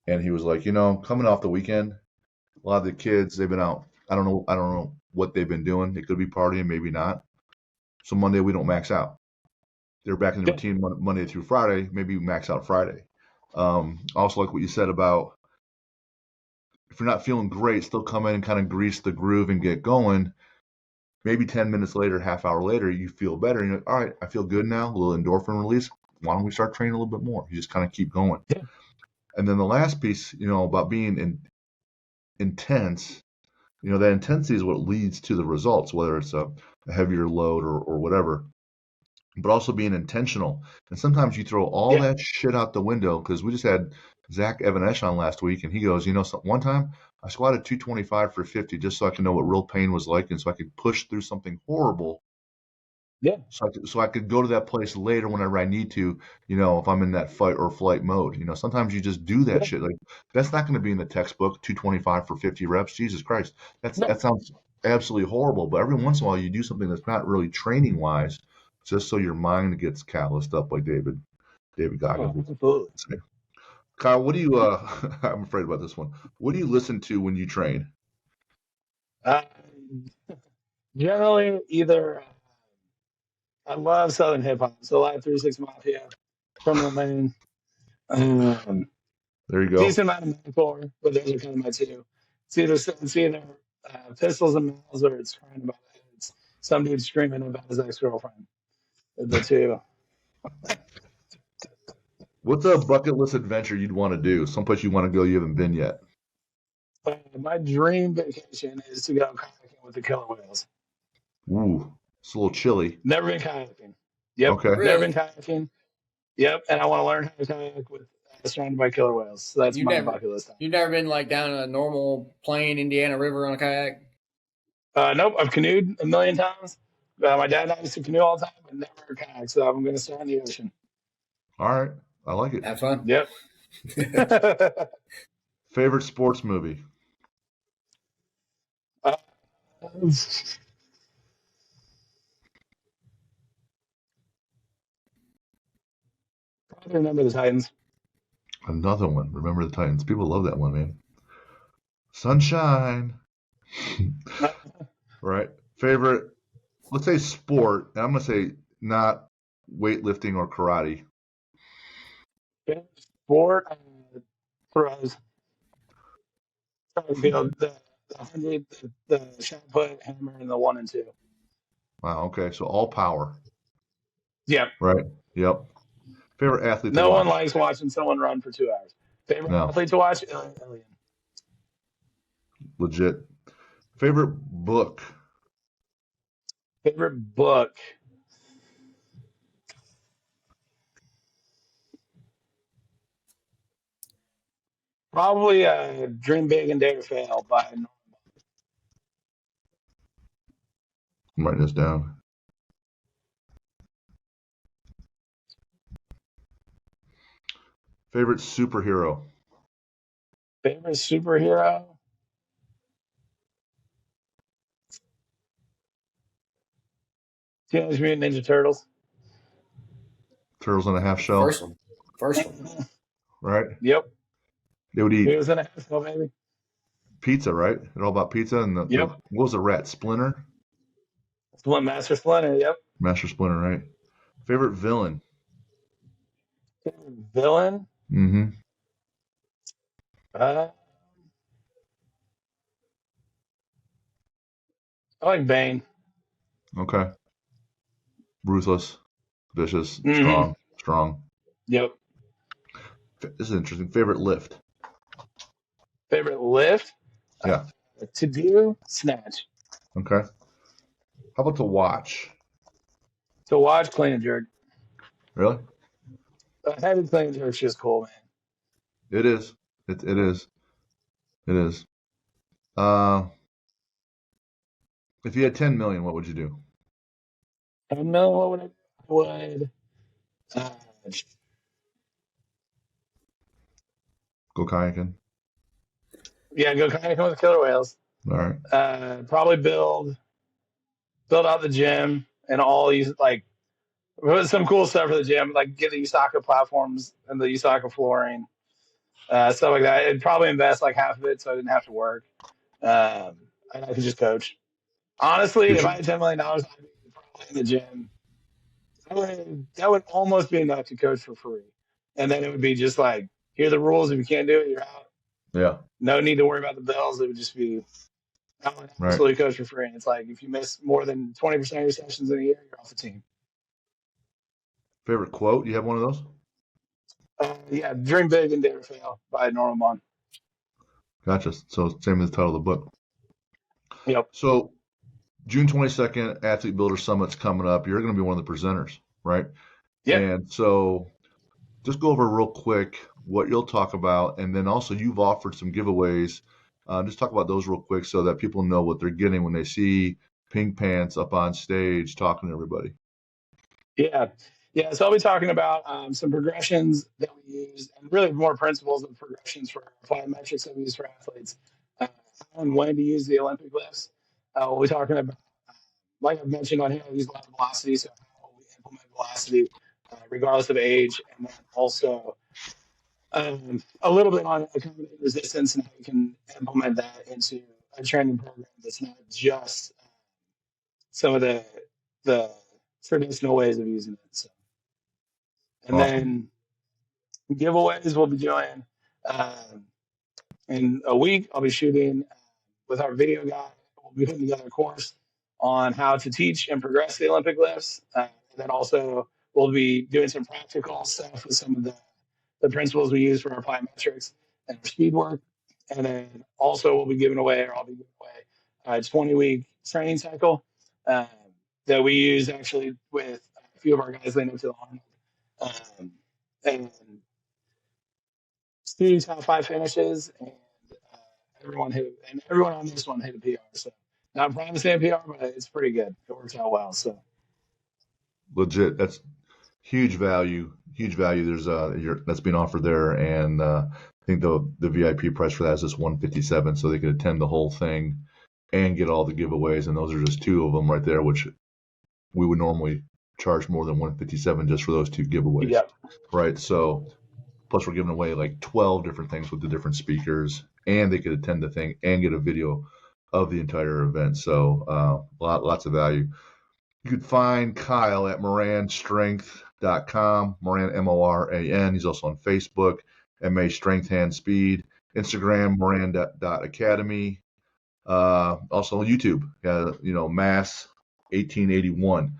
and he was like, coming off the weekend, a lot of the kids, they've been out. I don't know what they've been doing. They could be partying, maybe not. So Monday we don't max out. They're back in the routine Monday through Friday. Maybe we max out Friday. Also like what you said about if you're not feeling great, still come in and kind of grease the groove and get going. Maybe 10 minutes later, half hour later, you feel better. You're like, all right, I feel good now. A little endorphin release. Why don't we start training a little bit more? You just kind of keep going. Yeah. And then the last piece, about being intense, that intensity is what leads to the results, whether it's a heavier load or whatever, but also being intentional. And sometimes you throw all that shit out the window because we just had Zach Evanesh on last week, and he goes, one time I squatted 225 for 50 just so I could know what real pain was like and so I could push through something horrible. Yeah. So I could go to that place later whenever I need to, if I'm in that fight or flight mode. Sometimes you just do that shit. Like that's not going to be in the textbook, 225 for 50 reps. Jesus Christ. That sounds absolutely horrible. But every once in a while you do something that's not really training wise, just so your mind gets calloused up like David Goggins. Absolutely. Kyle, what do you I'm afraid about this one. What do you listen to when you train? Generally either I love Southern hip hop, so like 3 6 Mafia, Criminal Maine. There you go. Decent amount of metalcore, but those are kind of my two. It's either Pistols and Miles or it's crying about it. It's some dude screaming about his ex-girlfriend. The two. What's a bucket list adventure you'd want to do? Someplace you want to go you haven't been yet? My dream vacation is to go kayaking with the killer whales. Ooh, it's a little chilly. Never been kayaking. Yep. Okay. Really? Never been kayaking. Yep. And I want to learn how to kayak with surrounded by killer whales. So that's my bucket list. You've never been like down a normal plain Indiana River on a kayak? Nope. I've canoed a million times. My dad and I used to canoe all the time, but never kayak. So I'm going to start in the ocean. All right. I like it. Have fun. Yep. Favorite sports movie? Probably Remember the Titans. Another one. Remember the Titans. People love that one, man. Sunshine. Right. Favorite, let's say sport. And I'm going to say not weightlifting or karate. Sport, throws. The 100, the shot put, hammer, and the 1 and 2. Wow. Okay. So all power. Yep. Right. Yep. Favorite athlete No one likes watching someone run for 2 hours. Favorite athlete to watch? Alien. Legit. Favorite book? Favorite book? Probably Dream Big and Dare to Fail by Norman. I'm writing this down. Favorite superhero? Favorite superhero? Teenage Mutant Ninja Turtles. Turtles on a Half Shell. First one. First one. right? Yep. They would He eat was in a hospital, maybe. pizza, right? They're all about pizza. And Yep. what was the rat? Splinter? One Master Splinter. Yep. Master Splinter, right? Favorite villain? Villain. Mm-hmm. I like Bane. Okay. Ruthless, vicious, Mm-hmm. strong. Yep. This is interesting. Favorite lift? Favorite lift? Yeah. To do snatch. Okay. How about to watch? To watch clean and jerk. Really? Heavy clean and jerk is just cool, man. It is. It is. It is. Uh, if you had 10 million, what would you do? I don't know what would I would. Uh, Go kayaking. yeah, go kayaking with killer whales. All right. Probably build out the gym and all these like put some cool stuff for the gym, like get the Usaka platforms and the Usaka flooring, stuff like that. I'd probably invest like half of it so I didn't have to work. And I could just coach. Honestly, You if I should. had $10 million, I'd be probably in the gym. That would almost be enough to coach for free. And then it would be just like, here are the rules. If you can't do it, you're out. Yeah. No need to worry about the bills. It would just be, I would Right. absolutely coach for free. And it's like, if you miss more than 20% of your sessions in a year, you're off the team. Favorite quote? You have one of those? Yeah, Dream Big and Dare Fail by Norman Mon. Gotcha. So same as the title of the book. Yep. So June 22nd, Athlete Builder Summit's coming up. You're going to be one of the presenters, right? Yeah. And so just go over real quick what you'll talk about. And then also you've offered some giveaways. Just talk about those real quick so that people know what they're getting when they see Pink Pants up on stage talking to everybody. Yeah. Yeah. So I'll be talking about some progressions that we use and really more principles of progressions for applied metrics that we use for athletes. How and when to use the Olympic lifts. We'll be talking about, like I've mentioned on here, I use a lot of velocity. So how we implement velocity regardless of age. And then also a little bit on accommodating resistance and how you can implement that into a training program that's not just some of the traditional ways of using it. So, and Awesome. then giveaways we'll be doing in a week. I'll be shooting with our video guy. We'll be putting together a course on how to teach and progress the Olympic lifts. And then also we'll be doing some practical stuff with some of the principles we use for our plyometrics and our speed work. And then also we'll be giving away, or I'll be giving away, a 20-week training cycle that we use actually with a few of our guys leading up to the Arnold. And Steve's top 5 finishes, and everyone on this one hit a PR. So not promising a PR, but it's pretty good. It works out well. So Legit. That's huge value. Huge value. There's that's being offered there, and I think the VIP price for that is just $157, so they could attend the whole thing and get all the giveaways. And those are just 2 of them right there, which we would normally charge more than $157 just for those 2 giveaways. Yep. Right. So plus we're giving away like 12 different things with the different speakers, and they could attend the thing and get a video of the entire event. So lots of value. You could find Kyle at moranstrength.com, Moran, M-O-R-A-N. He's also on Facebook, MA Strength Hand Speed, Instagram, moran.academy. Also on YouTube, Mass 1881.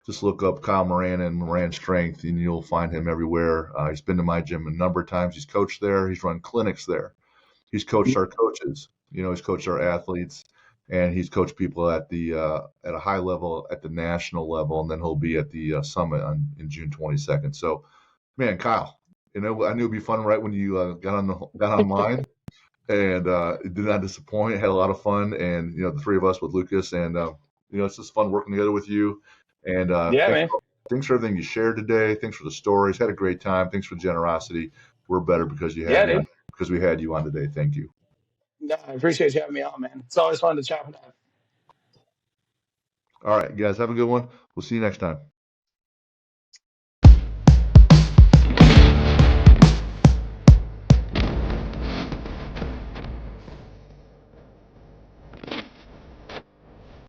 Just look up Kyle Moran and Moran Strength, and you'll find him everywhere. He's been to my gym a number of times. He's coached there. He's run clinics there. He's coached our coaches. He's coached our athletes, and he's coached people at a high level, at the national level, and then he'll be at the summit in June 22nd. So, man, Kyle, I knew it'd be fun right when you got online, and it did not disappoint. Had a lot of fun, and the 3 of us with Lucas, and it's just fun working together with you. And yeah, man. Thanks for everything you shared today. Thanks for the stories. Had a great time. Thanks for the generosity. We're better because you had because we had you on today. Thank you. No, I appreciate you having me on, man. It's always fun to chat with you. All right, guys, have a good one. We'll see you next time.